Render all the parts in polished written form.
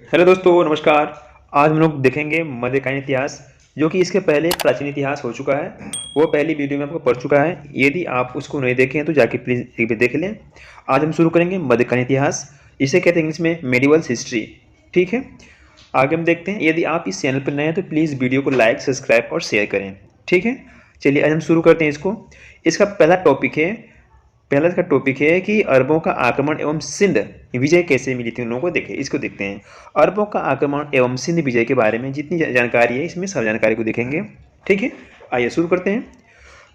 Hello दोस्तों, नमस्कार। आज हम लोग देखेंगे मध्यकालीन इतिहास, जो कि इसके पहले प्राचीन इतिहास हो चुका है। वो पहली वीडियो में आपको पढ़ चुका है। यदि आप उसको नहीं देखे हैं तो जाके प्लीज़ एक बार देख लें। आज हम शुरू करेंगे मध्यकालीन इतिहास। इसे कहते हैं इंग्लिश में मेडिवल हिस्ट्री। ठीक है, आगे हम देखते हैं। यदि आप इस चैनल पर नए हैं तो प्लीज़ वीडियो को लाइक, सब्सक्राइब और शेयर करें। ठीक है, चलिए आज हम शुरू करते हैं इसको। इसका पहला इसका टॉपिक है कि अरबों का आक्रमण एवं सिंध विजय कैसे मिली थी उन लोगों को। देखें, इसको देखते हैं। अरबों का आक्रमण एवं सिंध विजय के बारे में जितनी जानकारी है, इसमें सब जानकारी को देखेंगे। ठीक है, आइए शुरू करते हैं।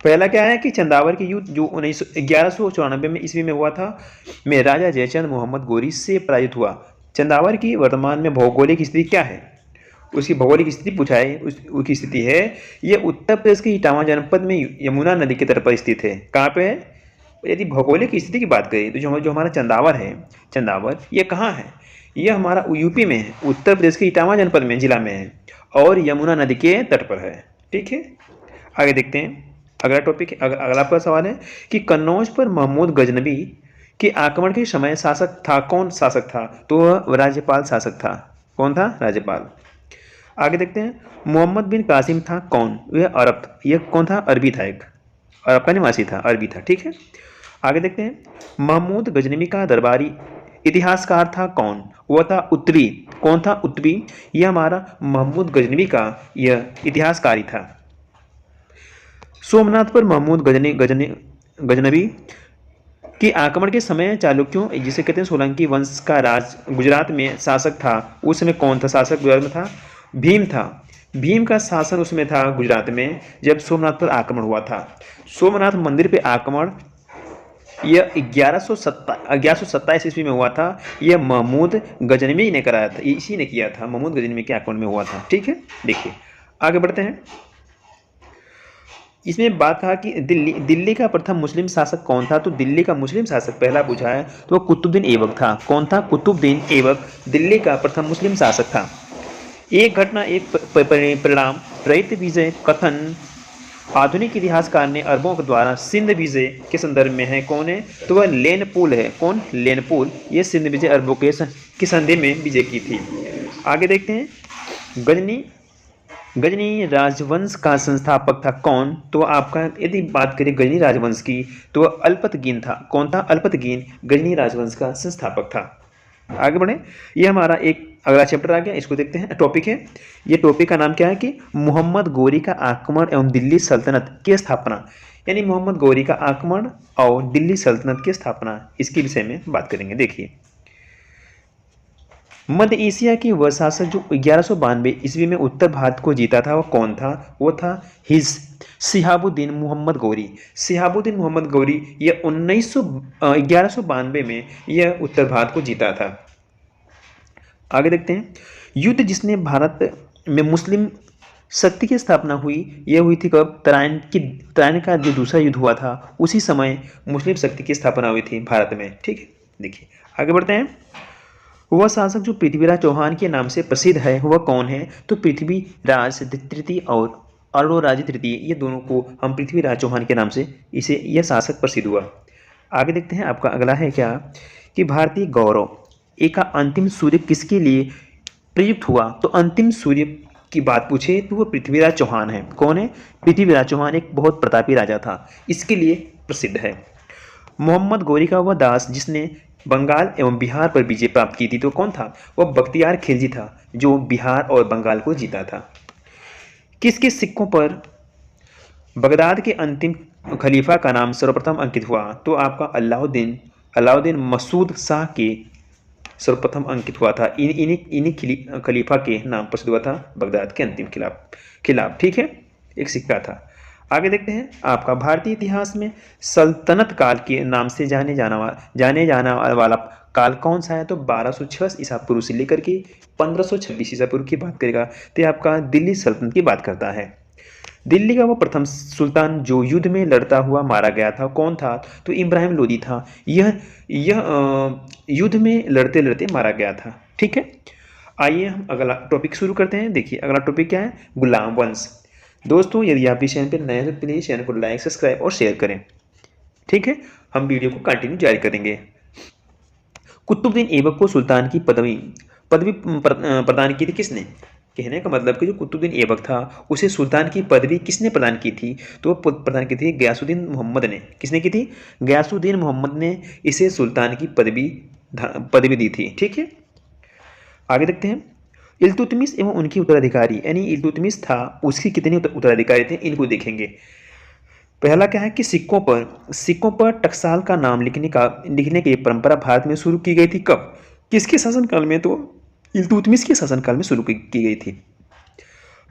पहला क्या है कि चंदावर की युद्ध जो 1194 में ईस्वी में हुआ था, में राजा जयचंद मोहम्मद गोरी से पराजित हुआ। चंदावर की वर्तमान में भौगोलिक स्थिति क्या है, उसकी भौगोलिक स्थिति पूछा है। उसकी स्थिति है, ये उत्तर प्रदेश के इटावा जनपद में यमुना नदी के तट पर स्थित है। कहाँ पे है? यदि भौगोलिक स्थिति की बात करें तो जो हमारा चंदावर है, चंदावर ये कहाँ है? ये हमारा यूपी में है, उत्तर प्रदेश के इटावा जनपद में, जिला में है, और यमुना नदी के तट पर है। ठीक है, आगे देखते हैं। अगला टॉपिक, अगला आपका सवाल है कि कन्नौज पर महमूद गजनबी के आक्रमण के समय शासक था। कौन शासक था? तो वह राज्यपाल शासक था। कौन था? राज्यपाल। आगे देखते हैं। मोहम्मद बिन कासिम था कौन? यह अरब, यह कौन था? अरबी था, एक अरब का निवासी था, अरबी था। ठीक है, आगे देखते हैं। महमूद गजनवी का दरबारी इतिहासकार था कौन? वह था उत्तरी। कौन था? उत्तरी। यह हमारा महमूद गजनवी का यह इतिहासकारी था। सोमनाथ पर महमूद गजनवी के आक्रमण के समय चालुक्यों, जिसे कहते हैं सोलंकी वंश का राज गुजरात में शासक था। उस समय कौन था शासक गुजरात में? था भीम था। भीम का शासन उसमें था गुजरात में, जब सोमनाथ पर आक्रमण हुआ था। सोमनाथ मंदिर पे आक्रमण यह 1127 ईस्वी में हुआ था। यह महमूद गजनवी ने कराया था, इसी ने किया था, महमूद गजनवी के आक्रमण में हुआ था। ठीक है, देखिए आगे बढ़ते हैं। इसमें बात कहा कि दिल्ली का प्रथम मुस्लिम शासक कौन था? तो दिल्ली का मुस्लिम शासक पहला पूछा है तो कुतुबुद्दीन ऐबक था। कौन था? कुतुबुद्दीन ऐबक दिल्ली का प्रथम मुस्लिम शासक था। एक घटना एक परिणाम रहित विजय कथन आधुनिक इतिहासकार ने अरबों के द्वारा सिंध विजय के संदर्भ में है। कौन है? तो वह लेनपुल है। कौन? लेनपुल। ये सिंध विजय अरबों के संधि में विजय की थी। आगे देखते हैं। गजनी राजवंश का संस्थापक था कौन? तो आपका यदि बात करें गजनी राजवंश की तो वह अल्पतगीन था। कौन था? अल्पतगीन गजनी राजवंश का संस्थापक था। आगे बढ़े, ये हमारा एक अगला चैप्टर आ गया, इसको देखते हैं। टॉपिक है, ये टॉपिक का नाम क्या है कि मोहम्मद गौरी का आक्रमण एवं दिल्ली सल्तनत की स्थापना। यानी मोहम्मद गौरी का आक्रमण और दिल्ली सल्तनत की स्थापना, इसके विषय में बात करेंगे। देखिए, मध्य एशिया की वह शासक जो 1192 ईस्वी में उत्तर भारत को जीता था, वह कौन था? वो था हिज शिहाबुद्दीन मोहम्मद गौरी। शिहाबुद्दीन मोहम्मद गौरी यह 1192 में यह उत्तर भारत को जीता था। आगे देखते हैं। युद्ध जिसने भारत में मुस्लिम शक्ति की स्थापना हुई, यह हुई थी कब? तराइन का जो दूसरा युद्ध हुआ था, उसी समय मुस्लिम शक्ति की स्थापना हुई थी भारत में। ठीक है, देखिए आगे बढ़ते हैं। वह शासक जो पृथ्वीराज चौहान के नाम से प्रसिद्ध है, वह कौन है? तो पृथ्वीराज तृतीय और अरोराज तृतीय, ये दोनों को हम पृथ्वीराज चौहान के नाम से इसे यह शासक प्रसिद्ध हुआ। आगे देखते हैं। आपका अगला है क्या कि भारतीय गौरव ए का अंतिम सूर्य किसके लिए प्रयुक्त हुआ? तो अंतिम सूर्य की बात पूछे तो वह पृथ्वीराज चौहान है। कौन है? पृथ्वीराज चौहान एक बहुत प्रतापी राजा था, इसके लिए प्रसिद्ध है। मोहम्मद गौरी का वह दास जिसने बंगाल एवं बिहार पर विजय प्राप्त की थी, तो कौन था? वह बख्तियार खिलजी था, जो बिहार और बंगाल को जीता था। किस किस सिक्कों पर बगदाद के अंतिम खलीफा का नाम सर्वप्रथम अंकित हुआ? तो आपका अलाउद्दीन मसूद शाह के सर्वप्रथम अंकित हुआ था। इन्हीं खलीफा के नाम प्रसिद्ध हुआ था बगदाद के अंतिम खिलाफ। ठीक है, एक सिक्का था। आगे देखते हैं। आपका भारतीय इतिहास में सल्तनत काल के नाम से जाने जाना वाला काल कौन सा है? तो 1206 ईसा पूर्व से लेकर के 1526 ईसा पूर्व की बात करेगा तो ये आपका दिल्ली सल्तनत की बात करता है। दिल्ली का वो प्रथम सुल्तान जो युद्ध में लड़ता हुआ मारा गया था, कौन था? तो इब्राहिम लोदी था। यह युद्ध में लड़ते लड़ते मारा गया था। ठीक है, आइए हम अगला टॉपिक शुरू करते हैं। देखिए अगला टॉपिक क्या है? गुलाम वंश। दोस्तों, यदि आप इस चैनल पर नए हैं तो प्लीज़ चैनल को लाइक, सब्सक्राइब और शेयर करें। ठीक है, हम वीडियो को कंटिन्यू जारी करेंगे। कुतुबुद्दीन ऐबक को सुल्तान की पदवी पदवी प्रदान की थी किसने? कहने का मतलब कि जो कुतुबुद्दीन ऐबक था उसे सुल्तान की पदवी किसने प्रदान की थी? तो वो प्रदान की थी गयासुद्दीन मोहम्मद ने। किसने की थी? गयासुद्दीन मोहम्मद ने इसे सुल्तान की पदवी दी थी। ठीक है, आगे देखते हैं। इल्तुतमिश एवं उनकी उत्तराधिकारी, यानी इल्तुतमिश था उसकी कितने उत्तराधिकारी थे, इनको देखेंगे। पहला क्या है कि सिक्कों पर टकसाल का नाम लिखने की परंपरा भारत में शुरू की गई थी कब? किसके शासनकाल में? तो इल्तुतमिश के शासनकाल में शुरू की गई थी।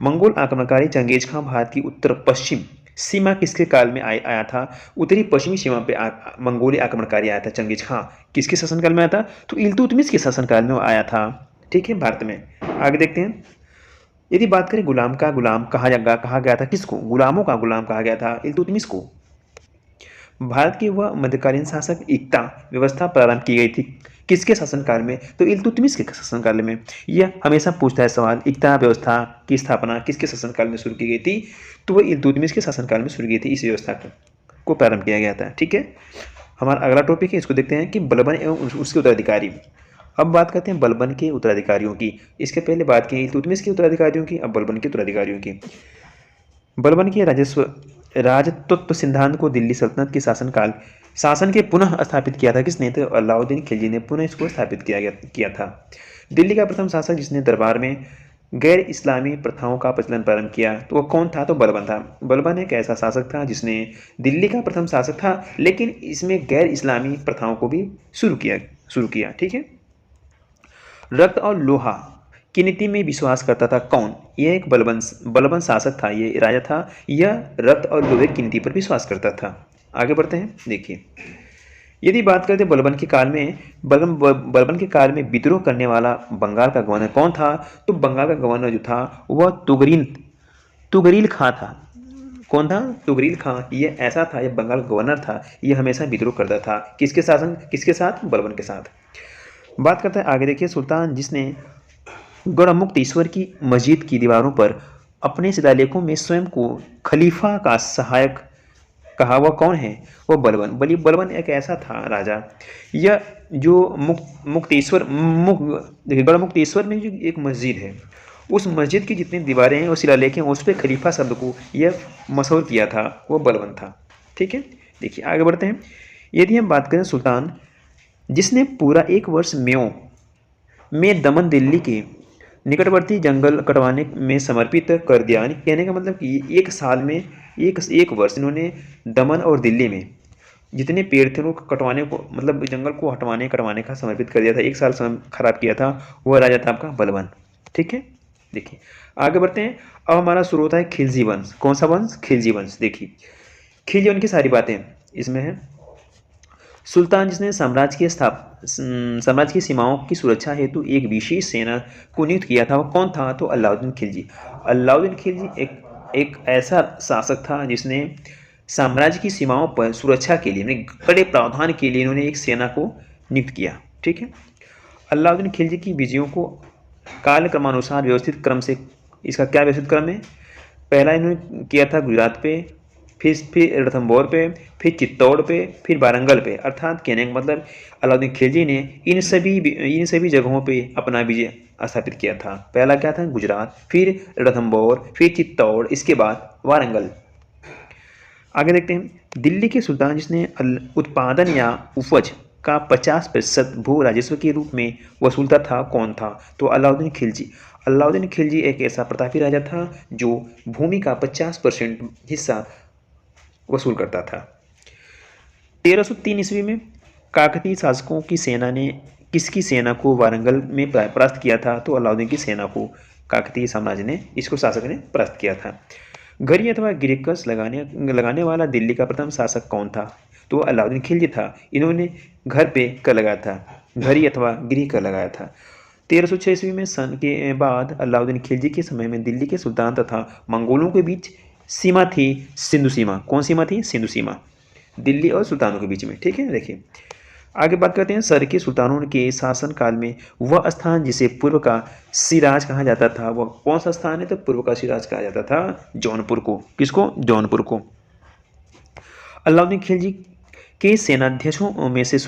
मंगोल आक्रमणकारी चंगेज खां भारत की उत्तर पश्चिम सीमा किसके काल में आया था? उत्तरी पश्चिमी सीमा पे मंगोली आक्रमणकारी आया था चंगेज खां। किसके शासनकाल में आया था? तो इल्तुतमिश के शासनकाल में वो आया था। ठीक है, भारत में। आगे देखते हैं। यदि बात करें गुलाम का गुलाम कहा गया था किसको? गुलामों का गुलाम कहा गया था इल्तुतमिश को। भारत की वह मध्यकालीन शासक इक्ता व्यवस्था प्रारंभ की गई थी किसके शासनकाल में? तो इल्तुतमिश के शासनकाल में। यह हमेशा पूछता है सवाल, इक्ता व्यवस्था की स्थापना किसके शासनकाल में शुरू की गई थी? तो वह इल्तुतमिश के शासनकाल में शुरू की गई थी, इस व्यवस्था को प्रारंभ किया गया था। ठीक है, हमारा अगला टॉपिक है, इसको देखते हैं कि बलबन एवं उसके उत्तराधिकारी। अब बात करते हैं बलबन के उत्तराधिकारियों की। इसके पहले बात की इल्तुतमिश के उत्तराधिकारियों की, अब बलबन के उत्तराधिकारियों की। बलबन के राजतत्व सिद्धांत को दिल्ली सल्तनत के शासन के पुनः स्थापित किया था किसने? तो अलाउद्दीन खिलजी ने पुनः इसको स्थापित किया था। दिल्ली का प्रथम शासक जिसने दरबार में गैर इस्लामी प्रथाओं का प्रचलन प्रारंभ किया तो वह कौन था? तो बलबन था। बलबन एक ऐसा शासक था जिसने दिल्ली का प्रथम शासक था, लेकिन इसमें गैर इस्लामी प्रथाओं को भी शुरू किया। ठीक है, रक्त और लोहा की नीति में विश्वास करता था कौन? यह एक बलबन शासक था, ये राजा था। यह रक्त और लोहे की नीति पर विश्वास करता था। आगे बढ़ते हैं, देखिए। यदि बात करते बलबन के काल में विद्रोह करने वाला बंगाल का गवर्नर कौन था? तो बंगाल का गवर्नर जो था वह तुगरील खां था। कौन था? तुगरील खां। ये ऐसा था, ये बंगाल का गवर्नर था, ये हमेशा विद्रोह करता था किसके साथ? बलबन के साथ। बात करते हैं आगे, देखिए। सुल्तान जिसने गढ़मुक्तेश्वर की मस्जिद की दीवारों पर अपने शिलालेखों में स्वयं को खलीफा का सहायक कहा, वह कौन है? वह बलबन एक ऐसा था राजा। यह जो देखिए गढ़मुक्तेश्वर में जो एक मस्जिद है, उस मस्जिद की जितनी दीवारें हैं और शिलालेख हैं उस पर खलीफा शब्द को यह मशहूर किया था, वो बलबन था। ठीक है, देखिए आगे बढ़ते हैं। यदि हम बात करें सुल्तान जिसने पूरा 1 वर्ष में दमन दिल्ली के निकटवर्ती जंगल कटवाने में समर्पित कर दिया, यानी कहने का मतलब कि 1 साल में एक वर्ष इन्होंने दमन और दिल्ली में जितने पेड़ थे उनको कटवाने को, मतलब जंगल को कटवाने का समर्पित कर दिया था। 1 साल समय खराब किया था, वह राजा था आपका बलबन। ठीक है, देखिए आगे बढ़ते हैं। अब हमारा शुरू होता है खिलजी वंश। कौन सा वंश? खिलजी वंश। देखिए खिलजी वंश की सारी बातें इसमें है। सुल्तान जिसने साम्राज्य की सीमाओं की सुरक्षा हेतु एक विशेष सेना को नियुक्त किया था, वो कौन था? तो अलाउद्दीन खिलजी। अलाउद्दीन खिलजी एक ऐसा शासक था जिसने साम्राज्य की सीमाओं पर सुरक्षा के लिए, कड़े प्रावधान के लिए इन्होंने एक सेना को नियुक्त किया। ठीक है, अलाउद्दीन खिलजी की विजयों को कालक्रमानुसार व्यवस्थित क्रम से, इसका क्या व्यवस्थित क्रम है? पहला इन्होंने किया था गुजरात पे, फिर रणथंभौर पे, फिर चित्तौड़ पे, फिर वारंगल पे। अर्थात कहने का मतलब अलाउद्दीन खिलजी ने इन सभी जगहों पे अपना विजय स्थापित किया था। पहला क्या था? गुजरात, फिर रणथंभौर, फिर चित्तौड़, इसके बाद वारंगल। आगे देखते हैं। दिल्ली के सुल्तान जिसने उत्पादन या उपज का 50% भू राजस्व के रूप में वसूलता था, कौन था? तो अलाउद्दीन खिलजी। अलाउद्दीन खिलजी एक ऐसा प्रतापी राजा था जो भूमि का 50% हिस्सा वसूल करता था। 1303 ईस्वी में काकतीय शासकों की सेना ने किसकी सेना को वारंगल में परास्त किया था? तो अलाउद्दीन की सेना को काकतीय साम्राज्य ने, इसको शासक ने परास्त किया था। घड़ी अथवा गिरकस लगाने वाला दिल्ली का प्रथम शासक कौन था? तो अलाउद्दीन खिलजी था। इन्होंने घर पे कर लगाया था, घड़ी अथवा गिरी कर लगाया था। 1306 ईस्वी में सन के बाद अलाउद्दीन खिलजी के समय में दिल्ली के सुल्तान तथा मंगोलों के बीच सीमा थी सिंधु सीमा। कौन सीमा थी? सिंधु सीमा, दिल्ली और सुल्तानों के बीच में। ठीक है, देखिए आगे बात करते हैं। सर के सुल्तानों के शासन काल में वह स्थान जिसे पूर्व का सिराज कहा जाता था, वह कौन सा स्थान है? तो पूर्व का सिराज कहा जाता था जौनपुर को। किसको? जौनपुर को। अलाउद्दीन खिलजी के सेनाध्यक्षों में से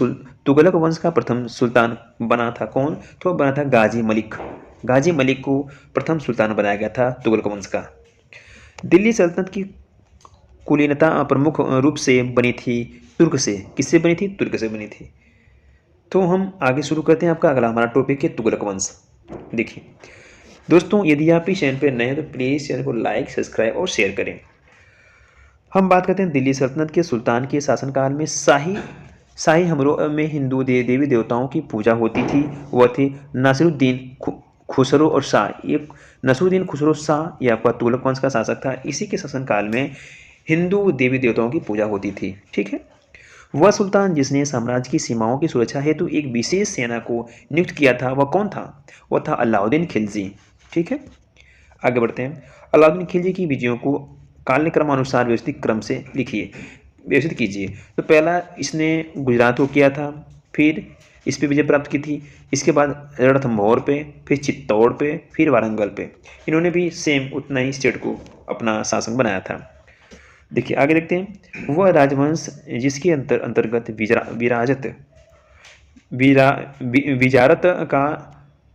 तुगलक वंश का प्रथम सुल्तान बना था कौन? तो बना था गाजी मलिक। गाजी मलिक को प्रथम सुल्तान बनाया गया था तुगलक वंश का। दिल्ली सल्तनत की कुलीनता प्रमुख रूप से बनी थी तुर्क से। किससे बनी थी? तुर्क से बनी थी। तो हम आगे शुरू करते हैं। आपका अगला हमारा टॉपिक है तुगलक वंश। देखिए दोस्तों, यदि आप इस चैनल पर नए हैं तो प्लीज़ चैनल को लाइक, सब्सक्राइब और शेयर करें। हम बात करते हैं दिल्ली सल्तनत के सुल्तान के शासनकाल में शाही शाही हमरों में हिंदू देवी देवताओं की पूजा होती थी। वह थे नासिरुद्दीन खुसरो और शाह। ये नसरुद्दीन खुसरो शाह ये आपका तुगलक वंश का शासक था। इसी के शासनकाल में हिंदू देवी देवताओं की पूजा होती थी। ठीक है। वह सुल्तान जिसने साम्राज्य की सीमाओं की सुरक्षा हेतु एक विशेष सेना को नियुक्त किया था वह कौन था? वह था अलाउद्दीन खिलजी। ठीक है। आगे बढ़ते हैं। अलाउद्दीन खिलजी की विजयों को कालक्रमानुसार व्यवस्थित क्रम से लिखिए, व्यवस्थित कीजिए। तो पहला इसने गुजरात को किया था, फिर इस पे विजय प्राप्त की थी। इसके बाद रणथंभौर पे, फिर चित्तौड़ पे, फिर वारंगल पे। इन्होंने भी सेम उतना ही स्टेट को अपना शासन बनाया था। देखिए आगे देखते हैं। वह राजवंश जिसके अंतर्गत विजारत का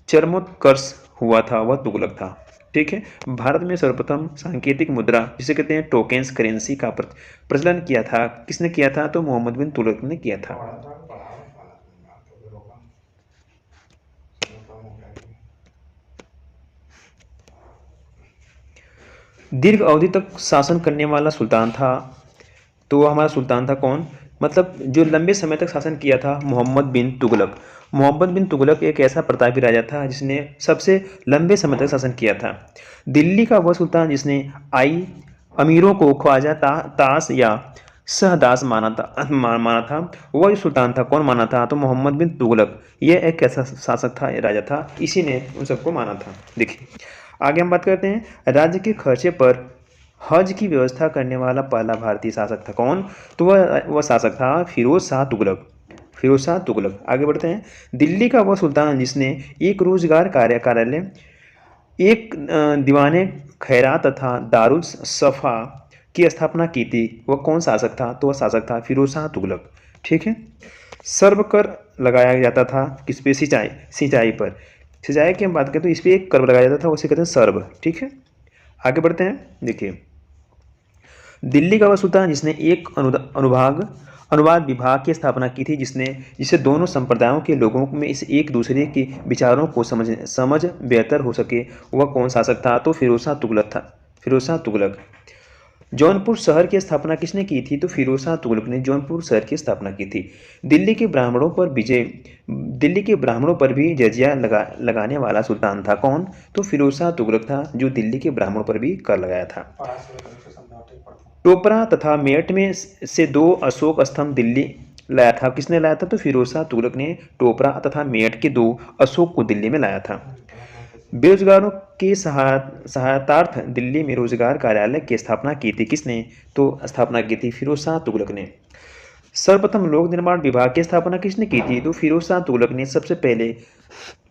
चरमोत्कर्ष हुआ था वह तुगलक था। ठीक है। भारत में सर्वप्रथम सांकेतिक मुद्रा जिसे कहते हैं टोकेन्स करेंसी का प्रचलन किया था। किसने किया था? तो मोहम्मद बिन तुगलक ने किया था। दीर्घ अवधि तक शासन करने वाला सुल्तान था। तो वह हमारा सुल्तान था कौन? मतलब जो लंबे समय तक शासन किया था, मोहम्मद बिन तुगलक। मोहम्मद बिन तुगलक एक ऐसा प्रतापी राजा था जिसने सबसे लंबे समय तक शासन किया था। दिल्ली का वह सुल्तान जिसने अमीरों को ख्वाजा तास या सहदास माना था वह जो सुल्तान था कौन माना था? तो मोहम्मद बिन तुगलक। यह एक ऐसा शासक था, राजा था, इसी ने उन सबको माना था। देखिए आगे हम बात करते हैं। राज्य के खर्चे पर हज की व्यवस्था करने वाला पहला भारतीय शासक था कौन? तो वह शासक था फिरोज शाह तुगलक। फिरोज शाह तुगलक। आगे बढ़ते हैं। दिल्ली का वह सुल्तान जिसने एक रोजगार कार्यालय, एक दीवाने खैरात तथा दारुल सफ़ा की स्थापना की थी वह कौन शासक था? तो वह शासक था फिरोज शाह तुगलक। ठीक है। सर्व कर लगाया जाता था किस पे? सिंचाई पर। सिंचाई की हम बात करें तो इस पर एक कर लगाया जाता था, उसे कहते हैं सर्व। ठीक है। आगे बढ़ते हैं। देखिए दिल्ली का वह सुल्तान जिसने एक अनुवाद विभाग की स्थापना की थी जिससे दोनों संप्रदायों के लोगों में इस एक दूसरे के विचारों को समझ बेहतर हो सके वह कौन शासक था? तो फिरोज शाह तुगलक था। फिरोज शाह तुगलक। जौनपुर शहर की स्थापना किसने की थी? तो फिरोज शाह तुगलक ने जौनपुर शहर की स्थापना की थी। दिल्ली के ब्राह्मणों पर भी जजिया लगाने वाला सुल्तान था कौन? तो फिरोज शाह तुगलक था जो दिल्ली के ब्राह्मणों पर भी कर लगाया था। टोपरा तथा मेरठ में से 2 अशोक स्तंभ दिल्ली लाया था। किसने लाया था? तो फिरोज शाह तुगलक ने टोपरा तथा मेरठ के 2 अशोक को दिल्ली में लाया था। बेरोजगारों के सहायतार्थ दिल्ली में रोजगार कार्यालय की स्थापना की थी। किसने? तो स्थापना की थी फिरोज शाह तुगलक ने। सर्वप्रथम लोक निर्माण विभाग की स्थापना किसने की थी? तो फिरोज शाह तुगलक ने सबसे पहले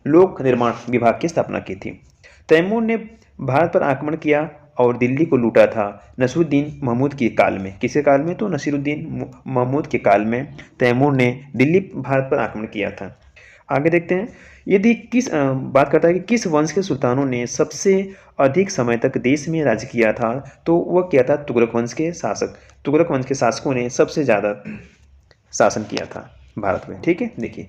लोक निर्माण विभाग की स्थापना की थी। तैमूर ने भारत पर आक्रमण किया और दिल्ली को लूटा था नसीरुद्दीन महमूद के काल में। किसके काल में? तो नसीरुद्दीन महमूद के काल में तैमूर ने दिल्ली भारत पर आक्रमण किया था। आगे देखते हैं। यदि बात करता है कि किस वंश के सुल्तानों ने सबसे अधिक समय तक देश में राज्य किया था? तो वह क्या था? तुगलक वंश के शासक। तुगलक वंश के शासकों ने सबसे ज़्यादा शासन किया था भारत में। ठीक है। देखिए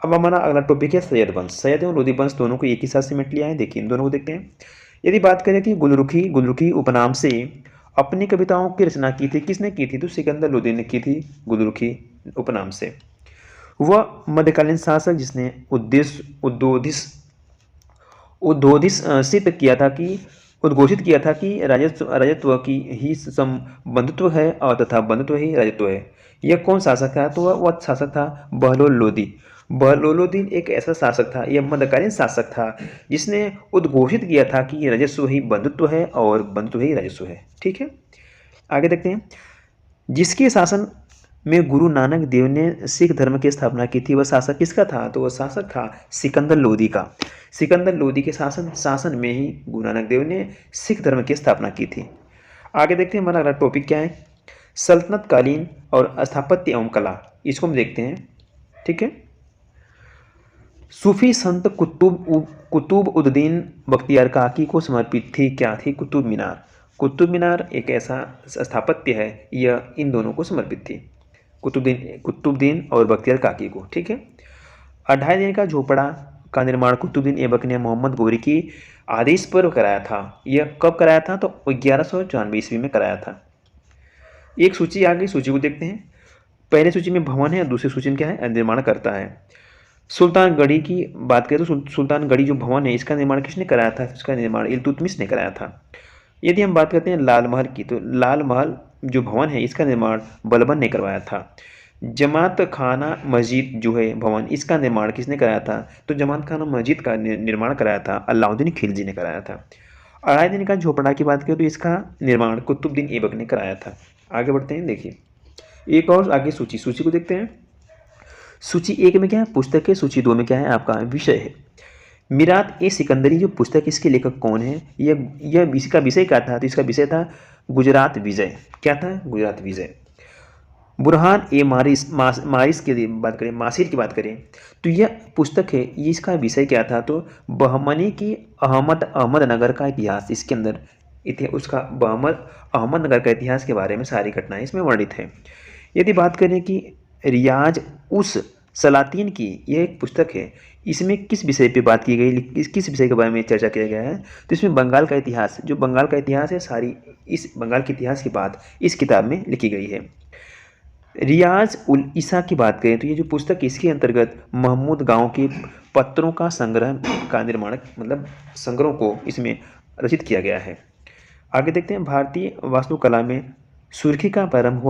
अब हमारा अगला टॉपिक है सैयद वंश। सैयद एवं लोधी वंश दोनों को एक ही साथ सिमट लिया है। देखिए इन दोनों को देखते हैं। यदि बात करें कि गुलरुखी उपनाम से अपनी कविताओं की रचना की थी, किसने की थी? तो सिकंदर लोधी ने की थी गुलरुखी उपनाम से। वह मध्यकालीन शासक जिसने उद्घोषित किया था कि राजत्व की ही बंधुत्व है और तथा बंधुत्व ही राजत्व है। यह कौन शासक था? तो वह शासक था बहलोल लोदी। बहलोल लोदी एक ऐसा शासक था, यह मध्यकालीन शासक था जिसने उद्घोषित किया था कि राजस्व ही बंधुत्व है और बंधुत्व ही राजस्व है। ठीक है। आगे देखते हैं। जिसके शासन में गुरु नानक देव ने सिख धर्म की स्थापना की थी वह शासक किसका था? तो वह शासक था सिकंदर लोदी का। सिकंदर लोदी के शासन में ही गुरु नानक देव ने सिख धर्म की स्थापना की थी। आगे देखते हैं हमारा अगला टॉपिक क्या है। सल्तनत कालीन और स्थापत्य एवं कला, इसको हम देखते हैं। ठीक है। सूफी संत कुतुब उद्दीन बख्तियार काकी को समर्पित थी, क्या थी? कुतुब मीनार। कुतुब मीनार एक ऐसा स्थापत्य है, यह इन दोनों को समर्पित थी, कुतुबुद्दीन और बख्तियार काकी को। ठीक है। 28 दिन का झोपड़ा का निर्माण कुतुबुद्दीन ऐबक ने मोहम्मद गौरी की आदेश पर कराया था। यह कब कराया था? तो 1194 ईस्वी में कराया था। एक सूची आ गई, सूची को देखते हैं। पहले सूची में भवन है, दूसरी सूची में क्या है? निर्माण करता है। सुल्तानगढ़ी की बात करें तो सुल्तानगढ़ी जो भवन है, इसका निर्माण किसने कराया था? इसका निर्माण इल्तुतमिश ने कराया था। यदि हम बात करते हैं लाल महल की, तो लाल महल जो भवन है, इसका निर्माण बलबन ने करवाया था। जमात खाना मस्जिद जो है भवन, इसका निर्माण किसने कराया था? तो जमात खाना मस्जिद का निर्माण कराया था अलाउद्दीन खिलजी ने कराया था। 28 दिन का झोपड़ा की बात करें तो इसका निर्माण कुतुबुद्दीन ऐबक ने कराया था। आगे बढ़ते हैं, देखिए एक और आगे सूची को देखते हैं। सूची 1 में क्या है? पुस्तक है। सूची 2 में क्या है? आपका विषय है। मिरात ए सिकंदरी जो पुस्तक, इसके लेखक कौन है? यह इसका विषय क्या था? तो इसका विषय था गुजरात विजय। क्या था? गुजरात विजय। बुरहान ए मारिस की बात करें, मासिर की बात करें तो यह पुस्तक है, ये इसका विषय क्या था? तो बहमनी की अहमदनगर का इतिहास, इसके अंदर उसका अहमदनगर का इतिहास के बारे में सारी घटनाएं इसमें वर्णित है। यदि बात करें कि रियाज उस सलातीन की, यह एक पुस्तक है, इसमें किस विषय पे बात की गई, किस विषय के बारे में चर्चा किया गया है? तो इसमें बंगाल का इतिहास, जो बंगाल का इतिहास है, सारी इस बंगाल के इतिहास की बात इस किताब में लिखी गई है। रियाज उल ईसा की बात करें तो ये जो पुस्तक, इसके अंतर्गत महमूद गांव के पत्रों का संग्रह का निर्माण, मतलब संग्रहों को इसमें रचित किया गया है। आगे देखते हैं, भारतीय वास्तुकला में सुर्खी का प्रारंभ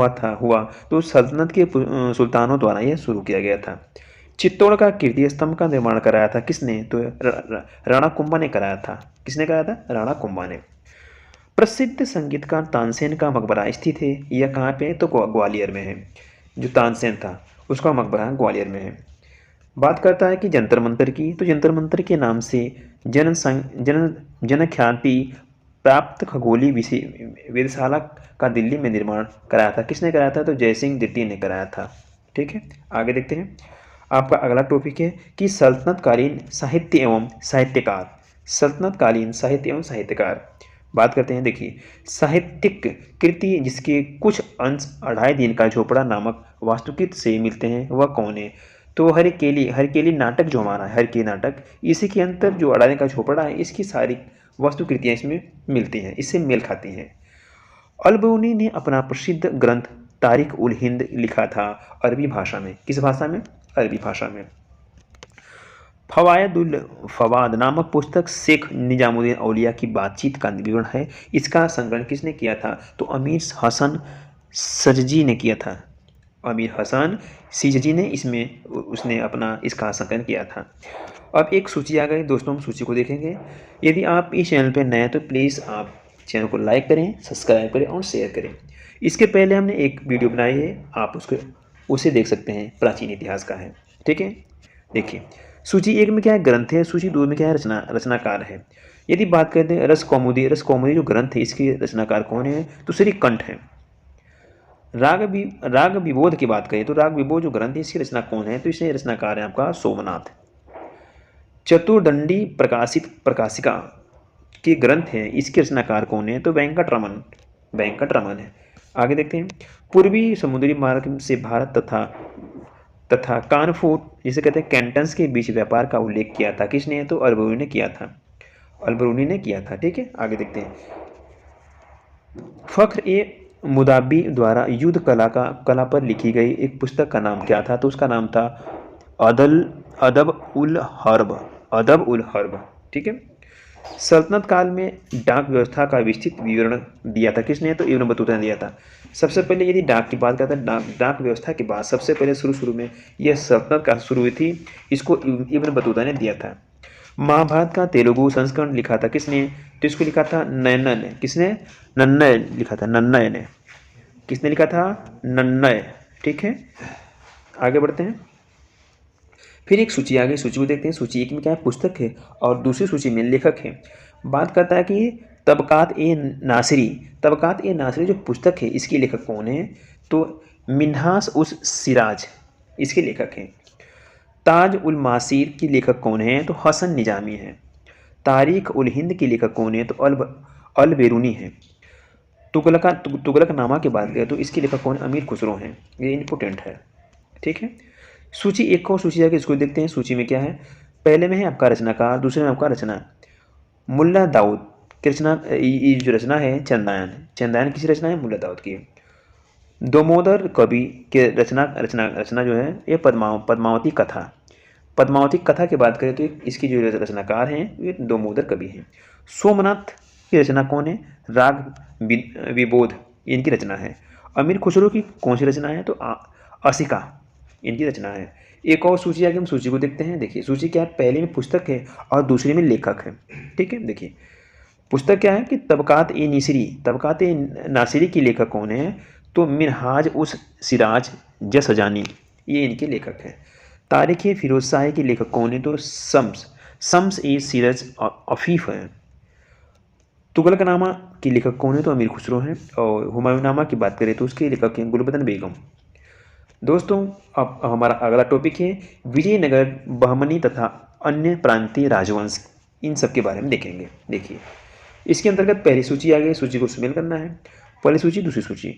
हुआ तो सल्तनत के सुल्तानों द्वारा यह शुरू किया गया था। चित्तौड़ का कीर्ति स्तंभ का निर्माण कराया था किसने? तो राणा कुंभा ने कराया था। किसने कराया था? राणा कुंभा ने। प्रसिद्ध संगीतकार तानसेन का मकबरा स्थित है, यह कहाँ पे है? तो ग्वालियर में है। जो तानसेन था उसका मकबरा ग्वालियर में है। बात करता है कि जंतर मंतर की, तो जंतर मंतर के नाम से जनख्याति प्राप्त खगोलीय वेधशाला का दिल्ली में निर्माण कराया था। किसने कराया था? तो जयसिंह द्वितीय ने कराया था। ठीक है। आगे देखते हैं, आपका अगला टॉपिक है कि सल्तनतकालीन साहित्य एवं साहित्यकार। सल्तनतकालीन साहित्य एवं साहित्यकार बात करते हैं। देखिए, साहित्यिक कृति जिसके कुछ अंश 28 दिन का झोपड़ा नामक वास्तुकृत से मिलते हैं, वह कौन है? तो हरकेली नाटक जो हमारा है, हरकेली नाटक, इसी के अंतर जो 28 दिन का झोपड़ा है, इसकी सारी वास्तुकृतियाँ इसमें मिलती हैं, इससे मेल खाती हैं। अलबरूनी ने अपना प्रसिद्ध ग्रंथ तारिक उल हिंद लिखा था अरबी भाषा में। किस भाषा में? अरबी भाषा में। फवायदुल फवाद नामक पुस्तक शेख निजामुद्दीन औलिया की बातचीत का विवरण है। इसका संकलन किसने किया था? तो अमीर हसन सजजी ने किया था। अमीर हसन सिजजी ने उसने अपना इसका संकलन किया था। अब एक सूची आ गई दोस्तों, हम सूची को देखेंगे। यदि आप इस चैनल पर नए हैं तो प्लीज़ आप चैनल को लाइक करें, सब्सक्राइब करें और शेयर करें। इसके पहले हमने एक वीडियो बनाई है, आप उसे देख सकते हैं, प्राचीन इतिहास का है। ठीक है। देखिए, सूची 1 में क्या है? ग्रंथ है। सूची 2 में क्या है? रचनाकार है। यदि बात करते हैं रस कौमुदी जो ग्रंथ है, इसके रचनाकार कौन है? तो श्री कंठ है। राग विबोध की बात करें तो राग विबोध जो ग्रंथ है, इसकी रचना कौन है? तो इसके रचनाकार है आपका सोमनाथ। चतुर्दंडी प्रकाशिका के ग्रंथ हैं, इसके रचनाकार कौन है? तो वेंकट रमन है। आगे देखते हैं, पूर्वी समुद्री मार्ग से भारत तथा कानफूर, जिसे कहते हैं कैंटन्स के बीच व्यापार का उल्लेख किया था। किसने? तो अलबरूनी ने किया था। ठीक है। आगे देखते हैं, फख्र ए मुदाबी द्वारा युद्ध कला पर लिखी गई एक पुस्तक का नाम क्या था? तो उसका नाम था अदब उल हर्ब। ठीक है। सल्तनत काल में डाक व्यवस्था का विस्तृत विवरण दिया था। किसने? तो इब्न बतूता ने दिया था। सबसे पहले यदि डाक की बात करते हैं, डाक व्यवस्था के बाद सबसे पहले शुरू में यह सल्तनत का शुरू हुई थी, इसको इब्न बतूता ने दिया था। महाभारत का तेलुगु संस्करण लिखा था किसने? तो इसको लिखा था नन्नय ने। किसने? नन्नय लिखा था, नन्नय ने। किसने लिखा था? नन्नय। ठीक है। आगे बढ़ते हैं, फिर एक सूची आ गई, सूची को देखते हैं। सूची 1 में क्या है? पुस्तक है और दूसरी सूची में लेखक है। बात करता है कि तबकात ए नासिरी, तबकात ए नासिरी जो पुस्तक है इसके लेखक कौन है? तो मिन्हास उस सिराज इसके लेखक हैं। ताज उल मासीर की लेखक कौन है? तो हसन निजामी है। तारीख उल हिंद की लेखक कौन है? तो अल बेरूनी है। तुगलकनामा की बात करें तो इसके लेखक कौन है? अमीर खुसरो हैं। ये इंपॉर्टेंट है, ठीक है। सूची एक और सूची जाके इसको देखते हैं। सूची में क्या है? पहले में है आपका रचनाकार, दूसरे में आपका रचना। मुल्ला दाऊद की रचना, ये जो रचना है चंदायन, चंदायन किसी रचना है? मुल्ला दाऊद की। दोमोदर कवि के रचना रचना रचना जो है ये पद्मावती कथा। पद्मावती कथा की बात करें तो इसकी जो रचनाकार हैं ये दोमोदर कवि हैं। सोमनाथ की रचना कौन है? राग विबोध इनकी रचना है। अमीर खुसरो की कौन सी रचना है? तो असिका इनकी रचना है। एक और सूची आगे हम सूची को देखते हैं। देखिए सूची क्या है? पहले में पुस्तक है और दूसरे में लेखक है, ठीक है। देखिए पुस्तक क्या है कि तबकात ए निसरी, तबकात ए नासिरी की लेखक कौन है? तो मिनहाज उस सिराज जसजानी ये इनके लेखक हैं। तारीख़ फिरोज शाह के लेखक कौन है? तो शम्स ए सीरज अफीफ है। तुगलकनामा के लेखक कौन है? तो अमीर खुसरो हैं। और हुमायूंनामा की बात करें तो उसके लेखक हैं गुलबदन बेगम। दोस्तों अब हमारा अगला टॉपिक है विजयनगर, बहमनी तथा अन्य प्रांतीय राजवंश, इन सब के बारे में देखेंगे। देखिए इसके अंतर्गत पहली सूची आ गई, सूची को शामिल करना है। पहली सूची, दूसरी सूची।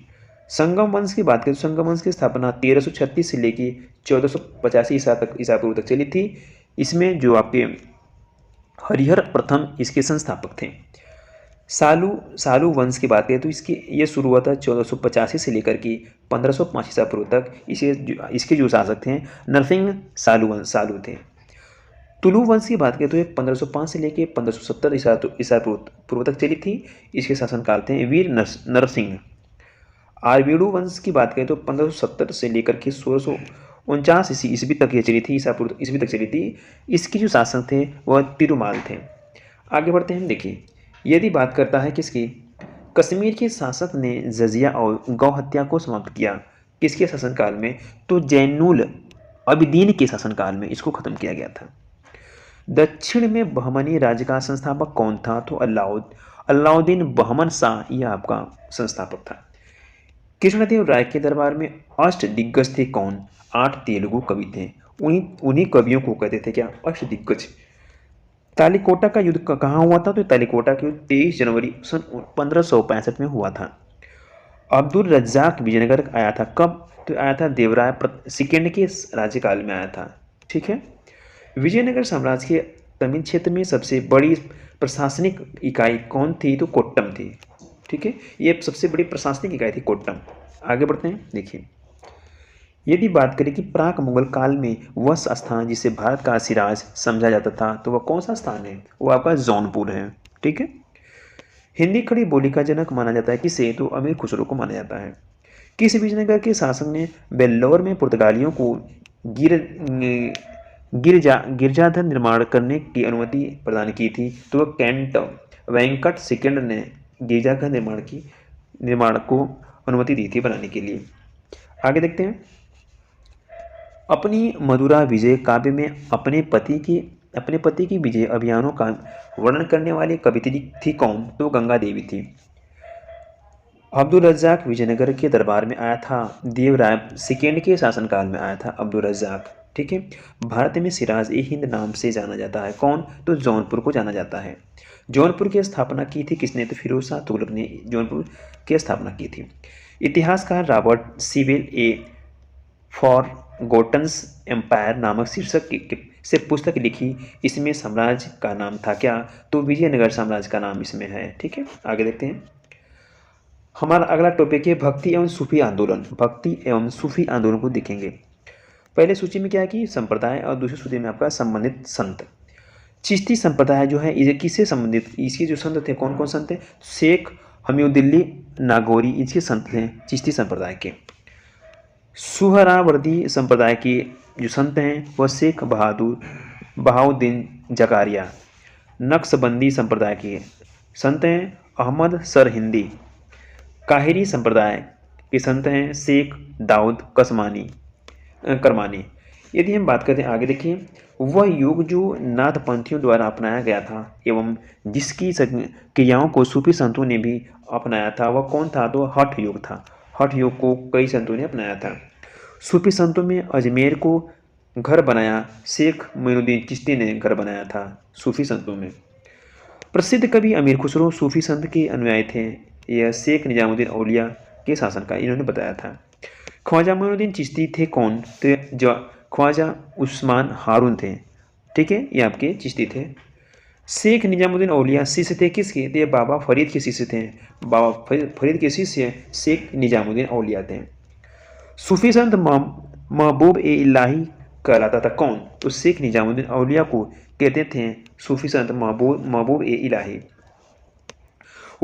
संगम वंश की बात करें तो संगम वंश की स्थापना 1336 से लेकर 1485 ईसा पूर्व तक चली थी। इसमें जो आपके हरिहर प्रथम इसके संस्थापक थे। सालू वंश की बात करें तो ये शुरू हुआ था 1485 से लेकर के 1505 ईसा पूर्व तक। इसके जो शासक थे नरसिंह सालू थे। तुलु वंश की बात करें तो ये 1505 से लेकर 1570 ईसा पूर्व तक चली थी। इसके शासनकाल थे वीर नरसिंह। आरबीडू वंश की बात करें तो 1570 से लेकर के 1649 ईस्वी तक ये चली थी, ईस्वी तक चली थी। इसके जो शासक थे वह तिरुमाल थे। आगे बढ़ते हैं। देखिए यदि बात करता है किसकी? कश्मीर के शासक ने जजिया और गौ हत्या को समाप्त किया। किसके शासनकाल में? तो जैनुल अबिदीन के शासनकाल में इसको खत्म किया गया था। दक्षिण में बहमनी राज्य का संस्थापक कौन था? तो अलाउद्दीन बहमन शाह यह आपका संस्थापक था। कृष्णदेव राय के दरबार में अष्टदिग्गज थे कौन? 8 तेलुगु कवि थे। उन्हीं कवियों को कहते थे क्या? अष्टदिग्गज। तालीकोटा का युद्ध कहाँ हुआ था? तो तालीकोटा का युद्ध 23 जनवरी सन 1565 में हुआ था। अब्दुल रज्जाक विजयनगर आया था कब? तो आया था देवराय सेकंड के राज्यकाल में आया था, ठीक है। विजयनगर साम्राज्य के तमिल क्षेत्र में सबसे बड़ी प्रशासनिक इकाई कौन थी? तो कोट्टम थी, ठीक है। ये सबसे बड़ी प्रशासनिक इकाई थी कोट्टम। आगे बढ़ते हैं। देखिए यदि बात करें कि प्राक मुगल काल में वह स्थान जिसे भारत का सिराज समझा जाता था तो वह कौन सा स्थान है? वो आपका जौनपुर है, ठीक है। हिंदी खड़ी बोली का जनक माना जाता है किसे? तो अमीर खुसरो को माना जाता है। किस विजयनगर के शासक ने वेल्लोर में पुर्तगालियों को गिरजाघर निर्माण करने की अनुमति प्रदान की थी? तो वह कैंट वेंकट सेकंड ने गिरजाघर निर्माण को अनुमति दी थी बनाने के लिए। आगे देखते हैं। अपनी मधुरा विजय काव्य में अपने पति की विजय अभियानों का वर्णन करने वाली कवियत्री थी कौन? तो गंगा देवी थी। अब्दुल रज्जाक विजयनगर के दरबार में आया था। देवराय सेकंड के शासनकाल में आया था अब्दुल रज्जाक, ठीक है। भारत में सिराज ए हिंद नाम से जाना जाता है कौन? तो जौनपुर को जाना जाता है। जौनपुर की स्थापना की थी किसने? तो फिरोज शाह तुगलक ने जौनपुर की स्थापना की थी। इतिहासकार रॉबर्ट सीवेल ए फॉरगॉटन्स एम्पायर नामक शीर्षक से पुस्तक लिखी। इसमें साम्राज्य का नाम था क्या? तो विजयनगर साम्राज्य का नाम इसमें है, ठीक है। आगे देखते हैं। हमारा अगला टॉपिक है भक्ति एवं सूफी आंदोलन। भक्ति एवं सूफी आंदोलन को देखेंगे। पहले सूची में क्या है कि संप्रदाय और दूसरी सूची में आपका संबंधित संत। चिश्ती संप्रदाय जो है ये किससे संबंधित? इसके जो संत थे कौन कौन संत थे? शेख हमीउद्दीन नागौरी इसके संत थे चिश्ती संप्रदाय के। सुहरावर्दी संप्रदाय के जो संत हैं वह शेख बहाउद्दीन जकारिया। नक्शबंदी संप्रदाय के संत हैं अहमद सर हिंदी। काहिरी संप्रदाय के संत हैं शेख दाऊद करमानी। यदि हम बात करते हैं आगे देखिए वह योग जो नाथपंथियों द्वारा अपनाया गया था एवं जिसकी क्रियाओं को सूफी संतों ने भी अपनाया था वह कौन था? तो हठ योग था। हठ योग को कई संतों ने अपनाया था। सूफी संतों में अजमेर को घर बनाया शेख मोइनुद्दीन चिश्ती ने घर बनाया था सूफी संतों में। प्रसिद्ध कवि अमीर खुसरो सूफी संत के अनुयायी थे। यह शेख निजामुद्दीन औलिया के शासन का इन्होंने बताया था। ख्वाजा मोइनुद्दीन चिश्ती थे कौन? तो जो ख्वाजा उस्मान हारून थे। ठीक है, ये आपके चिश्ती थे। शेख निजामुद्दीन औलिया शिष्य थे किसके? तो ये बाबा फरीद के शिष्य थे। बाबा फरीद के शिष्य शेख निजामुद्दीन औलिया थे। सूफी संत महबूब ए इलाही कहलाता था कौन? तो शेख निजामुद्दीन औलिया को कहते थे सूफी संत महबूब ए इलाही।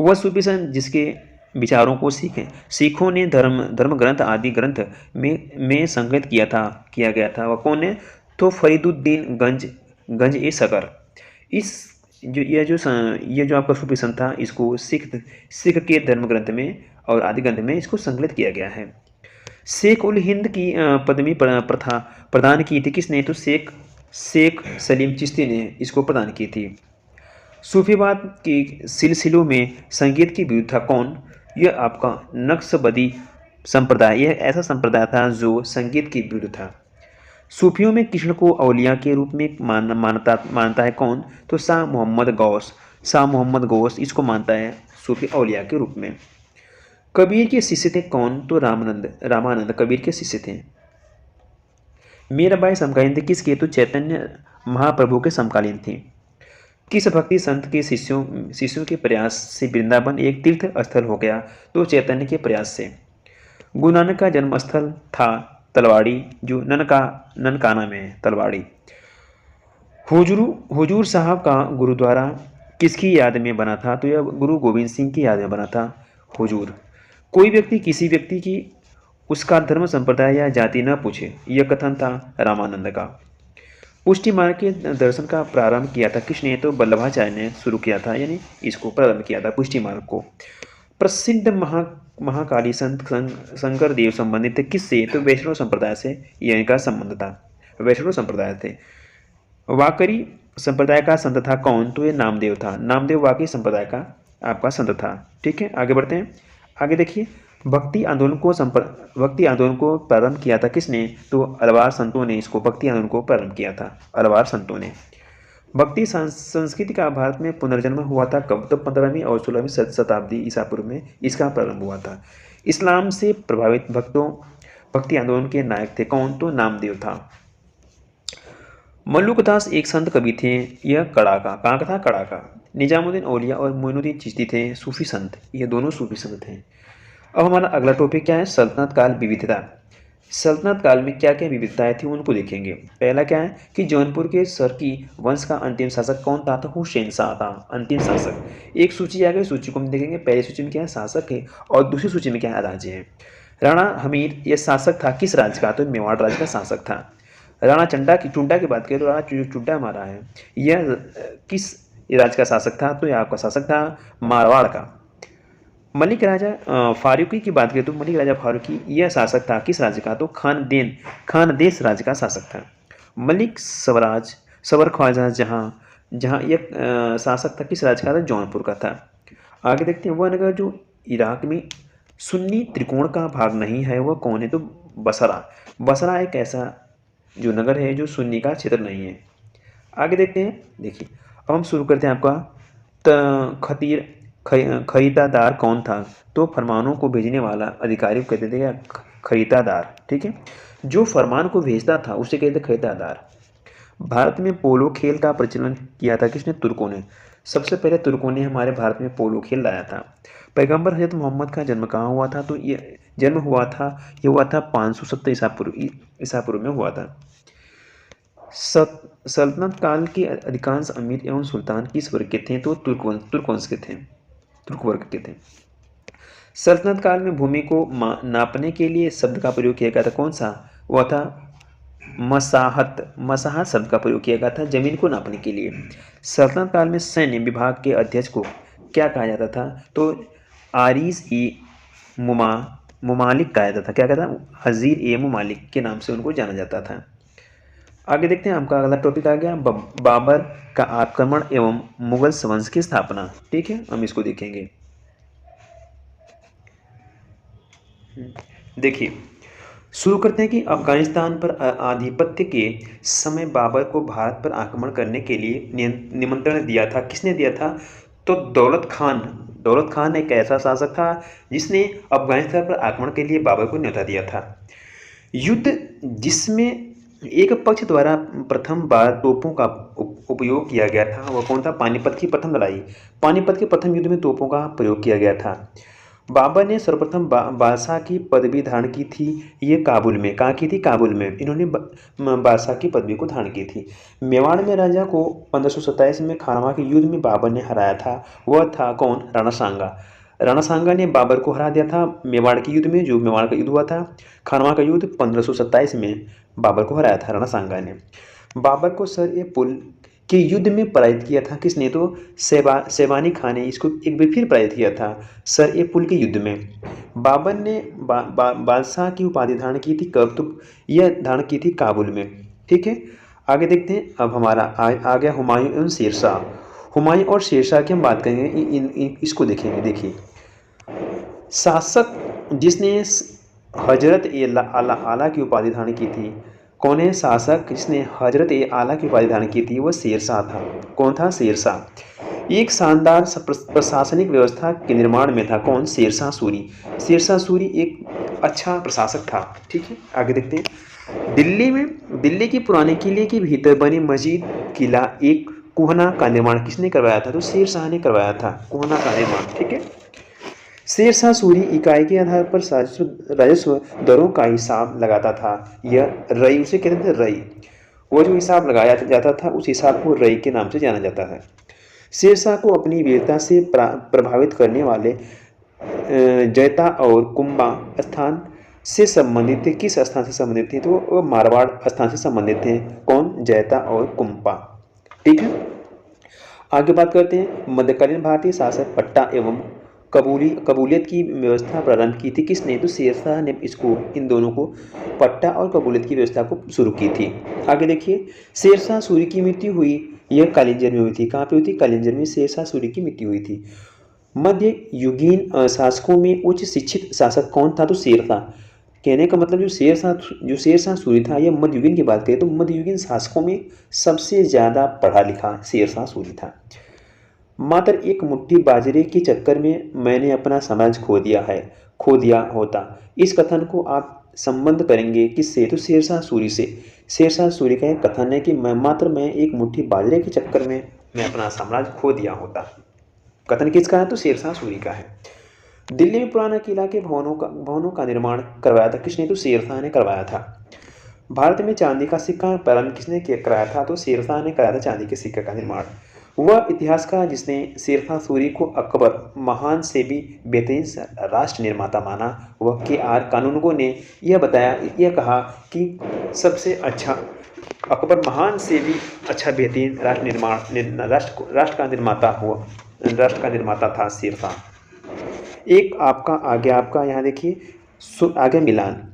वह सूफी संत जिसके विचारों को सिखों ने धर्म ग्रंथ आदि ग्रंथ में संकलित किया गया था वह कौन है? तो फरीदुद्दीन गंज ए सकर। इस ये जो आपका सूफी संत था इसको सिख के धर्म ग्रंथ में और आदि ग्रंथ में इसको संकलित किया गया है। शेख उल हिंद की पदवी प्रथा प्रदान की थी किसने? तो शेख सलीम चिश्ती ने इसको प्रदान की थी। सूफीवाद के सिलसिलों में संगीत की विविधता कौन? यह आपका नक्शबंदी संप्रदाय। यह ऐसा संप्रदाय था जो संगीत की विरुद्ध था। सूफियों में कृष्ण को औलिया के रूप में मानता है कौन? तो शाह मोहम्मद गौस इसको मानता है सूफी औलिया के रूप में। कबीर के शिष्य थे कौन? तो रामानंद कबीर के शिष्य थे। मीराबाई समकालीन थे किसके? तो चैतन्य महाप्रभु के समकालीन थी। किस भक्ति संत के शिष्यों के प्रयास से वृंदावन एक तीर्थ स्थल हो गया? तो चैतन्य के प्रयास से। गुरु नानक का जन्म स्थल था तलवाड़ी जो ननकाना में है तलवाड़ी। हुजूर साहब का गुरुद्वारा किसकी याद में बना था? तो यह गुरु गोविंद सिंह की याद में बना था हुजूर। कोई व्यक्ति किसी व्यक्ति की उसका धर्म संप्रदाय या जाति न पूछे, यह कथन था रामानंद का। पुष्टि मार्ग के दर्शन का प्रारंभ किया था किसने? तो वल्लभाचार्य ने शुरू किया था, यानी इसको प्रारंभ किया था पुष्टि मार्ग को। प्रसिद्ध महाकाली संत शंकर देव संबंधित थे किससे? तो वैष्णव संप्रदाय से यह इनका संबंध था, वैष्णव संप्रदाय थे। वाकरी संप्रदाय का संत था कौन? तो ये नामदेव था। नामदेव वाकई संप्रदाय का आपका संत था। ठीक है, आगे बढ़ते हैं। आगे देखिए, भक्ति आंदोलन को प्रारंभ किया था किसने? तो अलवार संतों ने इसको भक्ति आंदोलन को प्रारंभ किया था, अलवार संतों ने। भक्ति संस्कृति का भारत में पुनर्जन्म हुआ था कब? तो 15वीं और 16वीं शताब्दी ईसा पूर्व में इसका प्रारंभ हुआ था। इस्लाम से प्रभावित भक्ति आंदोलन के नायक थे कौन? तो नामदेव था। मल्लुकदास एक संत कवि थे, यह कड़ाका कहाँ का था? कड़ाका। निजामुद्दीन औलिया और मोइनुद्दीन चिश्ती थे सूफी संत, ये दोनों सूफी संत थे। अब हमारा अगला टॉपिक क्या है? सल्तनत काल विविधता। सल्तनत काल में क्या क्या विविधताएं थी उनको देखेंगे। पहला क्या है कि जौनपुर के सरकी वंश का अंतिम शासक कौन था? तो हुसैन शाह था अंतिम शासक। एक सूची आ गई, सूची को हम देखेंगे। पहली सूची में क्या है? शासक है, और दूसरी सूची में क्या है? राज्य है। राणा हमीर यह शासक था किस राज्य का? तो मेवाड़ राज्य का शासक था। राणा चुंडा की बात करें तो राणा चुंडा हमारा है, यह किस राज्य का शासक था? तो यह आपका शासक था मारवाड़ का। मलिक राजा फारूकी की बात करें तो मलिक राजा फारूकी यह शासक था किस राज्य का? तो खानदेश राज्य का शासक था। मलिक सवर ख्वाजा जहाँ यह शासक था किस राज्य का? था जौनपुर का था। आगे देखते हैं, वह नगर जो इराक में सुन्नी त्रिकोण का भाग नहीं है वह कौन है? तो बसरा एक ऐसा जो नगर है जो सुन्नी का क्षेत्र नहीं है। आगे देखते हैं, देखिए अब हम शुरू करते हैं आपका खरीदादार कौन था? तो फरमानों को भेजने वाला अधिकारी को कहते थे खरीदादार। ठीक है, जो फरमान को भेजता था उसे कहते थे खरीदादार। भारत में पोलो खेल का प्रचलन किया था किसने? तुर्कों ने। सबसे पहले तुर्कों ने हमारे भारत में पोलो खेल लाया था। पैगंबर हजरत मोहम्मद का जन्म कहाँ हुआ था? तो ये जन्म हुआ था 570 ईसा पूर्व में हुआ था। सल्तनत काल के अधिकांश अमीर एवं सुल्तान किस वर्ग के थे? तो तुर्क वंश के थे, तुर्क वर्ग के थे। सल्तनत काल में भूमि को नापने के लिए शब्द का प्रयोग किया गया था कौन सा? वह था मसाहत शब्द का प्रयोग किया गया था जमीन को नापने के लिए। सल्तनत काल में सैन्य विभाग के अध्यक्ष को क्या कहा जाता था? तो आरिज ई मुमालिक कहा जाता था। क्या कहता था? हजीर ए मुमालिक के नाम से उनको जाना जाता था। आगे देखते हैं, आपका अगला टॉपिक आ गया बाबर का आक्रमण एवं मुगल वंश की स्थापना। ठीक है, हम इसको देखेंगे। देखिए, शुरू करते हैं कि अफगानिस्तान पर आधिपत्य के समय बाबर को भारत पर आक्रमण करने के लिए निमंत्रण दिया था। किसने दिया था? तो दौलत खान एक ऐसा शासक था जिसने अफगानिस्तान पर आक्रमण के लिए बाबर को न्योता दिया था। युद्ध जिसमें एक पक्ष द्वारा प्रथम बार तोपों का उपयोग किया गया था, वह कौन था? पानीपत की प्रथम लड़ाई। पानीपत के प्रथम युद्ध में तोपों का प्रयोग किया गया था। बाबर ने सर्वप्रथम बादशाह की पदवी धारण की थी। ये काबुल में, कहाँ की थी? काबुल में इन्होंने बादशाह की पदवी को धारण की थी। मेवाड़ में राजा को 1527 में खानवा के युद्ध में बाबर ने हराया था। वह था कौन? राणा सांगा। राणा सांगा ने बाबर को हरा दिया था मेवाड़ के युद्ध में, जो मेवाड़ का युद्ध हुआ था। खानवा का युद्ध 1527 में बाबर को हराया था राणा सांगा ने। बाबर को सर ए पुल के युद्ध में पराजित किया था। किसने? तो सैबानी खान ने इसको एक बार फिर पराजित किया था सर ए पुल के युद्ध में। बाबर ने बादशाह की उपाधि धारण की थी कब? तो यह धारण की थी काबुल में। ठीक है, आगे देखते हैं। अब हमारा आ गया हुमायूं एवं शेरशाह। हुमायूं और शेरशाह की हम बात करेंगे, इसको देखेंगे। देखिए, शासक जिसने हजरत ए आला आला की उपाधि धारण की थी, कौन है शासक जिसने हजरत ए आला की उपाधि धारण की थी? वह शेरशाह था। कौन था? शेरशाह। एक शानदार प्रशासनिक व्यवस्था के निर्माण में था। कौन? शेरशाह सूरी। शेरशाह सूरी एक अच्छा प्रशासक था। ठीक है, आगे देखते हैं। दिल्ली के पुराने किले के भीतर बनी मस्जिद किला एक कुहना का निर्माण किसने करवाया था? तो शेरशाह ने करवाया था कुहना का निर्माण। ठीक है, शेरशाह सूरी इकाई के आधार पर राजस्व दरों का हिसाब लगाता था। यह रई, उसे कहते थे रई। वो जो हिसाब लगाया जाता था उस हिसाब को रई के नाम से जाना जाता है। शेरशाह को अपनी वीरता से प्रभावित करने वाले जैता और कुंभा स्थान से संबंधित थे। किस स्थान से संबंधित थे? तो वो मारवाड़ स्थान से संबंधित थे। कौन? जैता और कुंभा। ठीक है, आगे बात करते हैं। मध्यकालीन भारतीय शासक पट्टा एवं कबूलियत की व्यवस्था प्रारंभ की थी। किसने? तो शेरशाह ने इसको, इन दोनों को, पट्टा और कबूलियत की व्यवस्था को शुरू की थी। आगे देखिए, शेरशाह सूरी की मृत्यु हुई, यह कालिंजर में हुई थी। कहाँ पे हुई थी? कालिंजर में शेरशाह सूरी की मृत्यु हुई थी। मध्य युगीन शासकों में उच्च शिक्षित शासक कौन था? तो शेरशाह। कहने का मतलब जो शेरशाह सूरी था, यह मध्ययुगीन की बात करें तो मध्ययुगीन शासकों में सबसे ज्यादा पढ़ा लिखा शेरशाह सूरी था। मात्र एक मुट्ठी बाजरे के चक्कर में मैंने अपना समाज खो दिया होता। इस कथन को आप संबंध करेंगे किससे? तो शेरशाह सूरी से। शेरशाह सूरी का एक कथन है कि मैं एक मुट्ठी बाजरे के चक्कर में मैं अपना साम्राज्य खो दिया होता। कथन किसका है? तो शेरशाह सूरी का है। दिल्ली में पुराना किला के भवनों का निर्माण करवाया था। किसने? तो शेरशाह ने करवाया था। भारत में चांदी का सिक्का प्रारंभ किसने कराया था? तो शेरशाह ने कराया था चांदी के सिक्के का निर्माण। वह इतिहासकार जिसने शेरशाह सूरी को अकबर महान से भी बेहतरीन राष्ट्र निर्माता माना, वह KR कानूनगो ने यह कहा कि सबसे अच्छा, अकबर महान से भी अच्छा बेहतरीन राष्ट्र का निर्माता था शेरशाह। एक आपका यहाँ देखिए, आगे मिलान।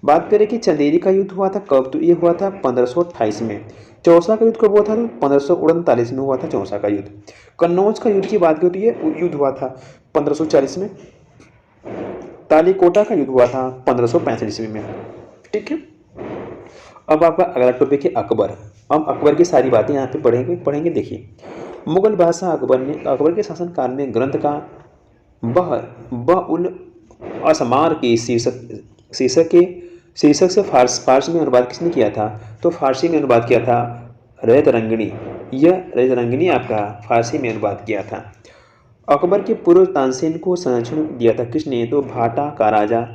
बात करें कि चंदेरी का युद्ध हुआ था कब? तो ये हुआ था 1528 में। चौसा का युद्ध कब हुआ था? तो 1539 में हुआ था चौसा का युद्ध। कन्नौज का युद्ध की बात करें तो ये युद्ध हुआ था 1540 में। तालीकोटा का युद्ध हुआ था 1565 ईस्वी में। ठीक है, अब आपका अगला टॉपिक है अकबर। हम अकबर की सारी बातें यहाँ पे पढ़ेंगे। देखिए, मुगल बादशाह अकबर के शासनकाल में ग्रंथ का उल असमार के शीर्षक से फारसी में अनुवाद किसने किया था? तो फारसी में अनुवाद किया था रजत रंगनी। यह रजत रंगनी आपका फारसी में अनुवाद किया था। अकबर के पूर्व तानसेन को संरक्षण दिया था। किसने? तो भाटा का राजा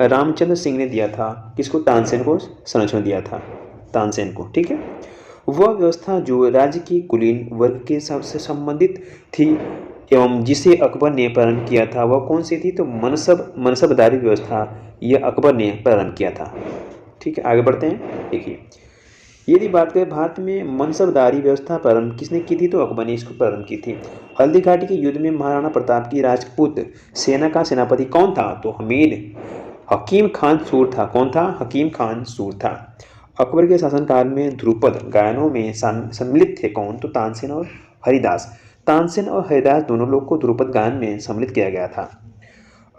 रामचंद्र सिंह ने दिया था। किसको? तानसेन को संरक्षण दिया था, तानसेन को। ठीक है, वह व्यवस्था जो राज्य की कुलीन वर्ग के सबसे संबंधित थी एवं जिसे अकबर ने प्रारंभ किया था, वह कौन सी थी? तो मनसबदारी व्यवस्था यह अकबर ने प्रारंभ किया था। ठीक है, आगे बढ़ते हैं। देखिए, यदि बात करें भारत में मनसबदारी व्यवस्था प्रारंभ किसने की थी? तो अकबर ने इसको प्रारंभ की थी। हल्दी घाटी के युद्ध में महाराणा प्रताप की राजपूत सेना का सेनापति कौन था? तो हकीम खान सूर था। कौन था? हकीम खान सूर था। अकबर के शासनकाल में ध्रुपद गायनों में सम्मिलित थे कौन? तो तानसेन और हरिदास। तानसेन और हरिदास दोनों लोग को ध्रुपद गायन में सम्मिलित किया गया था।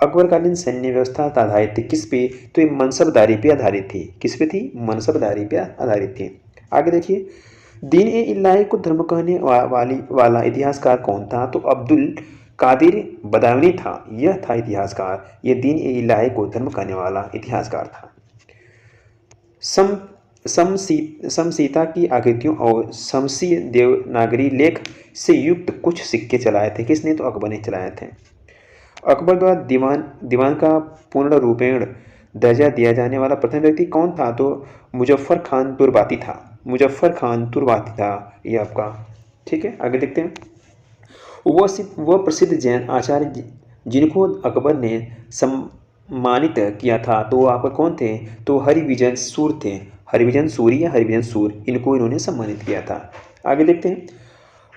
अकबरकालीन सैन्य व्यवस्था आधारित थी किस पे? तो ये मनसबदारी पे आधारित थी। किस पे थी? मनसबदारी पे आधारित थी। आगे देखिए, दीन ए इलाही को धर्म कहने वाला इतिहासकार कौन था? तो अब्दुल कादिर बदायूनी था। यह था इतिहासकार, यह दीन ए इलाही को धर्म कहने वाला इतिहासकार था। सम समसीता की आकृतियों और समसी देवनागरी लेख से युक्त कुछ सिक्के चलाए थे किसने? तो अकबर ने चलाए थे। अकबर द्वारा दीवान का पूर्ण रूपेण दर्जा दिया जाने वाला प्रथम व्यक्ति कौन था? तो मुजफ्फर खान तुर्बाती था। मुजफ्फर खान तुर्बाती था ये आपका। ठीक है, आगे देखते हैं। वह प्रसिद्ध जैन आचार्य जिनको अकबर ने सम्मानित किया था तो वो आपका कौन थे? तो हरिविजन सूर थे। हरिविजन सूरी या हरिविजन सूर, इनको इन्होंने सम्मानित किया था। आगे देखते हैं,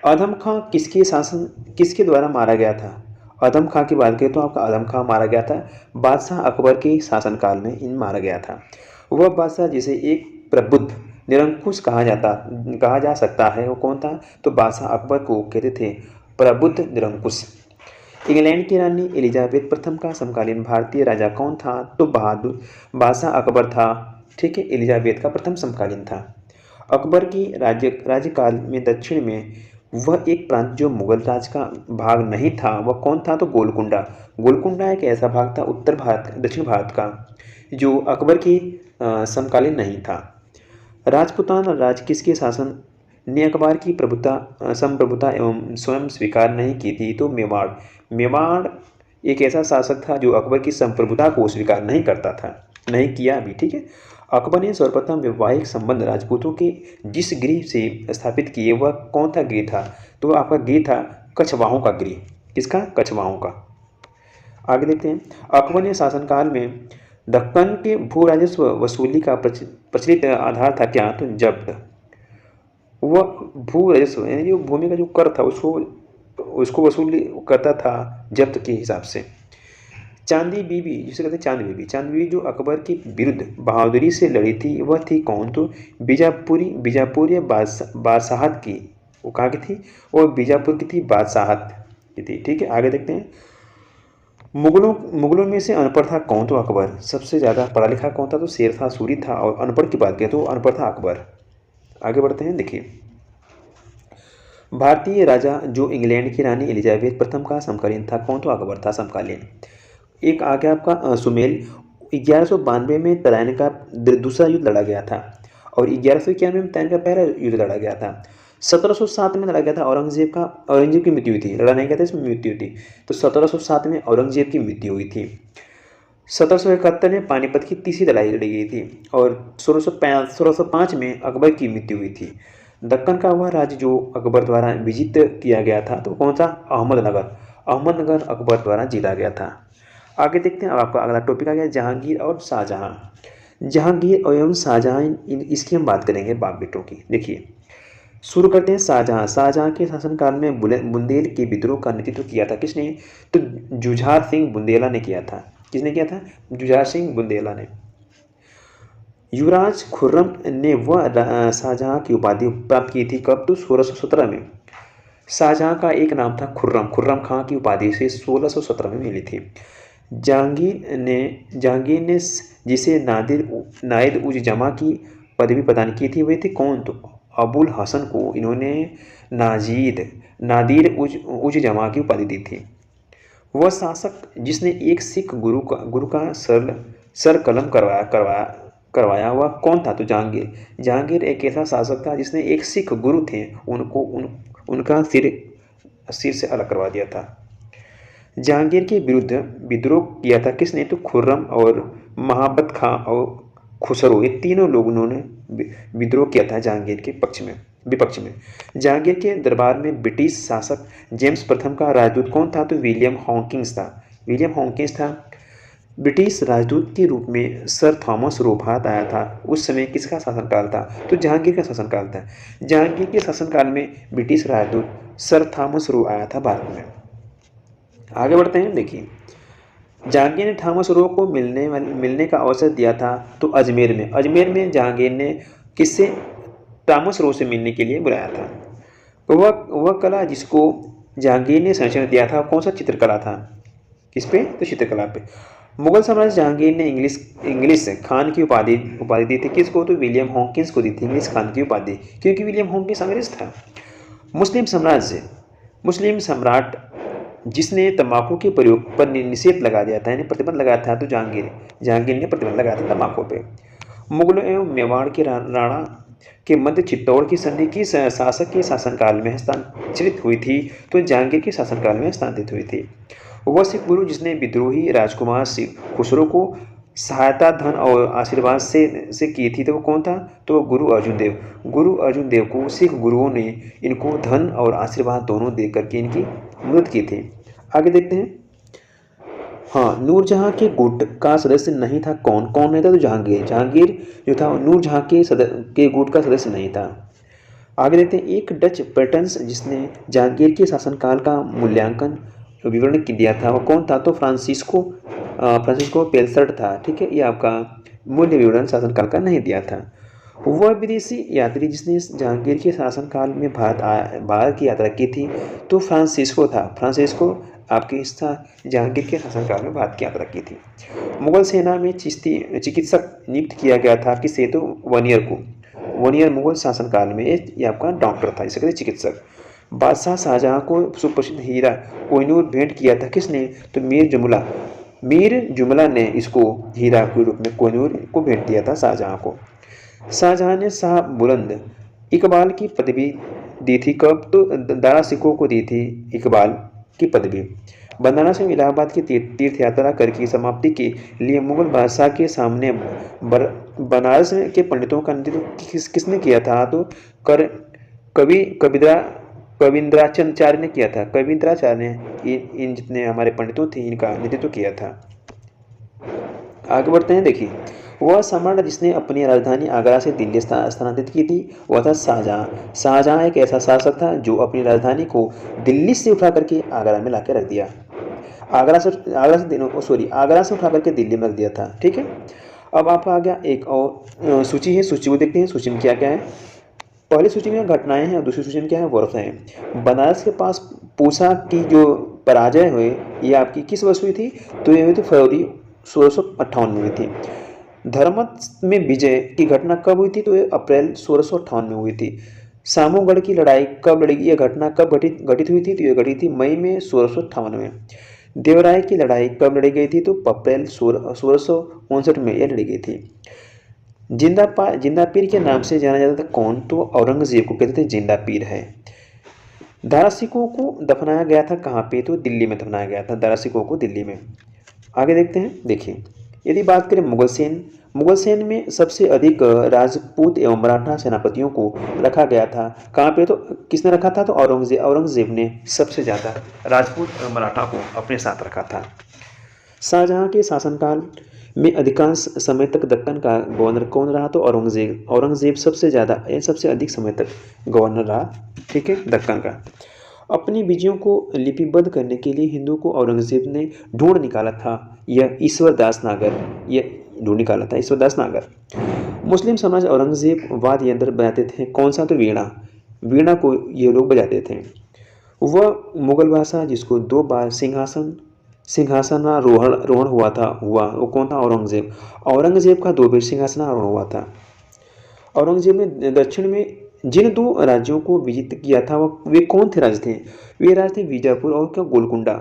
आदम खां किसके द्वारा मारा गया था? आदम खां की बात करें तो आपका आदम खां मारा गया था बादशाह अकबर के शासनकाल में इन मारा गया था। वह बादशाह जिसे एक प्रबुद्ध निरंकुश कहा जा सकता है वो कौन था? तो बादशाह अकबर को कहते थे प्रबुद्ध निरंकुश। इंग्लैंड की रानी एलिजाबेथ प्रथम का समकालीन भारतीय राजा कौन था? तो बहादुर बादशाह अकबर था। ठीक है, एलिजाबेथ का प्रथम समकालीन था। अकबर की राज्यकाल में दक्षिण में वह एक प्रांत जो मुगल राज का भाग नहीं था वह कौन था? तो गोलकुंडा। गोलकुंडा एक ऐसा भाग था दक्षिण भारत का जो अकबर की समकालीन नहीं था। राजपूताना राज किसके शासन ने अकबर की संप्रभुता एवं स्वयं स्वीकार नहीं की थी? तो मेवाड़। मेवाड़ एक ऐसा शासक था जो अकबर की संप्रभुता को स्वीकार नहीं करता था, नहीं किया भी। ठीक है, अकबर ने सर्वप्रथम वैवाहिक संबंध राजपूतों के जिस गृह से स्थापित किए वह कौन था गृह था? तो आपका गृह था कछवाहों का गृह। किसका? कछवाहों का। आगे देखते हैं, अकबर ने शासनकाल में दक्कन के भू राजस्व वसूली का प्रचलित आधार था क्या? तो जब्त। वह भू राजस्व यानी जो भूमि का जो कर था उसको वसूल करता था जब्त के हिसाब से। चांदी बीबी जिसे कहते हैं चांद बीबी जो अकबर के विरुद्ध बहादुरी से लड़ी थी वह थी कौन? तो बीजापुर या बादशाहत की। वो कहाँ की थी? वो बीजापुर की थी, बादशाहत की थी। ठीक है, आगे देखते हैं, मुगलों में से अनपढ़ था कौन? तो अकबर। सबसे ज़्यादा पढ़ा लिखा कौन था? तो शेर था, सूरी था। और अनपढ़ की बात करें तो अनपढ़ था अकबर। आगे बढ़ते हैं, देखिए, भारतीय राजा जो इंग्लैंड की रानी एलिजाबेथ प्रथम का समकालीन था कौन? तो अकबर था समकालीन। एक आ गया आपका सुमेल। 1192 में तराइन का दूसरा युद्ध लड़ा गया था और 1191 में तराइन का पहला युद्ध लड़ा गया था। 1707 में लड़ा गया था औरंगजेब की मृत्यु हुई थी। लड़ा नहीं गया था, इसमें मृत्यु हुई थी। तो 1707 में औरंगजेब की मृत्यु हुई थी। 1771 में पानीपत की तीसरी लड़ाई लड़ी गई थी और 1605 में अकबर की मृत्यु हुई थी। दक्कन का वह राज्य जो अकबर द्वारा विजित किया गया था तो कौन सा? अहमदनगर अकबर द्वारा जीता गया था। आगे देखते हैं, अब आपका अगला टॉपिक आ गया जहांगीर और शाहजहां। जहांगीर एवं शाहजहां इसकी हम बात करेंगे बाप बेटों की। देखिए, शुरू करते हैं शाहजहां के शासनकाल में बुंदेल के विद्रोह का नेतृत्व किया था किसने? तो जुझार सिंह बुंदेला ने किया था। किसने किया था? जुझार सिंह बुंदेला ने। युवराज खुर्रम ने वह शाहजहां की उपाधि प्राप्त की थी कब? तो 1617 में। शाहजहां का एक नाम था खुर्रम खां की उपाधि से 1617 में मिली थी। जहांगीर ने जिसे नादिर उज जमा की पदवी प्रदान की थी वे थे कौन? तो अबुल हसन को इन्होंने नादिर उज जमा की उपाधि दी थी। वह शासक जिसने एक सिख गुरु का सर कलम करवाया वह कौन था? तो जहांगीर एक ऐसा शासक था जिसने एक सिख गुरु थे उनका सिर से अलग करवा दिया था। जहांगीर के विरुद्ध विद्रोह किया था किसने? तो खुर्रम और महाबत खां और खुसरो, ये तीनों लोगों ने विद्रोह किया था जहांगीर के विपक्ष में। जहांगीर के दरबार में ब्रिटिश शासक जेम्स प्रथम का राजदूत कौन था? तो विलियम हॉकिंस था। ब्रिटिश राजदूत के रूप में सर थॉमस रो भारत आया था। उस समय किसका शासनकाल था? तो जहांगीर का शासनकाल था। जहांगीर के शासनकाल में ब्रिटिश राजदूत सर थॉमस रो आया था भारत में। आगे बढ़ते हैं, देखिए, जहांगीर ने थॉमस रो को मिलने का अवसर दिया था तो अजमेर में जहांगीर ने किससे थॉमस रो से मिलने के लिए बुलाया था। तो वह कला जिसको जहांगीर ने संरक्षण दिया था कौन सा चित्रकला था, किस पे, तो चित्रकला पे। मुगल साम्राज्य जहांगीर ने इंग्लिश खान की उपाधि उपाधि दी थी किसको, तो विलियम हॉकिंस को दी थी इंग्लिश खान की उपाधि, क्योंकि विलियम हॉकिंस अंग्रेज था। मुस्लिम साम्राज्य, मुस्लिम सम्राट जिसने तंबाकू के प्रयोग पर निषेध लगा दिया था यानी प्रतिबंध लगाया था तो जहांगीर ने प्रतिबंध लगाया था तंबाकू पे। मुगलों एवं मेवाड़ के राणा के मध्य चित्तौड़ की संधि किस शासक के शासनकाल में हस्तांतरित हुई थी, तो जहांगीर के शासनकाल में हस्तांतरित हुई थी। वह सिख गुरु जिसने विद्रोही राजकुमार खुसरो को सहायता धन और आशीर्वाद से की थी तो वो कौन था, तो गुरु अर्जुन देव को सिख गुरुओं ने इनको धन और आशीर्वाद दोनों दे करके इनकी मदद की थी। आगे देखते हैं। हाँ, नूरजहां के गुट का सदस्य नहीं था कौन नहीं था, तो जहांगीर जो था नूरजहां के गुट का सदस्य नहीं था। आगे देखते हैं। एक डच पैटर्न्स जिसने जहांगीर के शासनकाल का मूल्यांकन विवरण दिया था वो कौन था, तो फ्रांसिस्को पेलसर्ट था। ठीक है, ये आपका मूल्य विवरण शासनकाल का नहीं दिया था। वह विदेशी यात्री जिसने जहांगीर के शासनकाल में भारत की यात्रा की थी तो फ्रांसिस्को था। फ्रांसिस्को आपके हिस्सा जहांगीर के शासनकाल में भारत की यात्रा की थी। मुगल सेना में चिकित्सक नियुक्त किया गया था किसे, तो वनियर मुगल शासनकाल में ये आपका डॉक्टर था, इसे कहते चिकित्सक। बादशाह शाहजहां को सुप्रसिद्ध हीरा कोहिनूर भेंट किया था किसने, तो मीर जुमला ने इसको हीरा के रूप में कोहिनूर को भेंट दिया था शाहजहां को। शाहजहां ने शाह बुलंद इकबाल की पदवी दी थी कब, तो दारा सिकों को दी थी इकबाल की पदवी। बनारस में इलाहाबाद की तीर्थ यात्रा करके समाप्ति के लिए मुगल बादशाह के सामने बनारस के पंडितों का नेतृत्व किसने किया था, तो कविंद्राचार्य ने किया था। कविंद्राचार्य ने इन जितने हमारे पंडितों थे इनका नेतृत्व किया था। आगे बढ़ते हैं। देखिए, वह सम्राट जिसने अपनी राजधानी आगरा से दिल्ली स्थानांतरित की थी वह था शाहजहां। शाहजहां एक ऐसा शासक था जो अपनी राजधानी को दिल्ली से उठा करके आगरा में लाकर रख दिया। आगरा से उठा करके दिल्ली में रख दिया था। ठीक है, अब आपका आ गया एक और सूची है, सूची को देखते हैं। सूची में क्या क्या है। पहली सूची में घटनाएं हैं और दूसरी सूची में क्या है, वर्ष हैं। बनारस के पास पूसा की जो पराजय हुई ये आपकी किस वर्ष हुई थी, तो ये हुई थी फरवरी 1658 में हुई थी। धर्मत में विजय की घटना कब हुई थी, तो ये अप्रैल 1658 में हुई थी। सामूगढ़ की लड़ाई कब लड़ी, यह घटना कब घटित हुई थी, तो यह घटी थी मई में 1658 में। देवराय की लड़ाई कब लड़ी गई थी, तो अप्रैल 1659 में यह लड़ी गई थी। जिंदा पीर के नाम से जाना जाता था कौन, तो औरंगजेब को कहते थे जिंदा पीर है। दारा सिकों को दफनाया गया था कहाँ पे, तो दिल्ली में दफनाया गया था दारा सिकों को, दिल्ली में। आगे देखते हैं। देखिए, यदि बात करें मुगल सेन में सबसे अधिक राजपूत एवं मराठा सेनापतियों को रखा गया था कहाँ पे, तो किसने रखा था, तो औरंगजेब ने सबसे ज़्यादा राजपूत एवं मराठा को अपने साथ रखा था। शाहजहां के शासनकाल में अधिकांश समय तक दक्कन का गवर्नर कौन रहा, तो औरंगजेब सबसे अधिक समय तक गवर्नर रहा। ठीक है, दक्कन का। अपनी विजयों को लिपिबद्ध करने के लिए हिंदू को औरंगजेब ने ढूंढ निकाला था ईश्वरदास नागर। मुस्लिम समाज औरंगजेब वाद्य यंत्र बजाते थे कौन सा, तो वीणा को ये लोग बजाते थे। वह मुगल बादशाह जिसको 2 बार सिंहासनारोहण हुआ वो कौन था, औरंगजेब का 2 बार सिंहासनारोहण हुआ था। औरंगजेब ने दक्षिण में जिन 2 राज्यों को विजित किया था वे कौन थे राज्य थे, वे राज्य थे बीजापुर और क्या गोलकुंडा।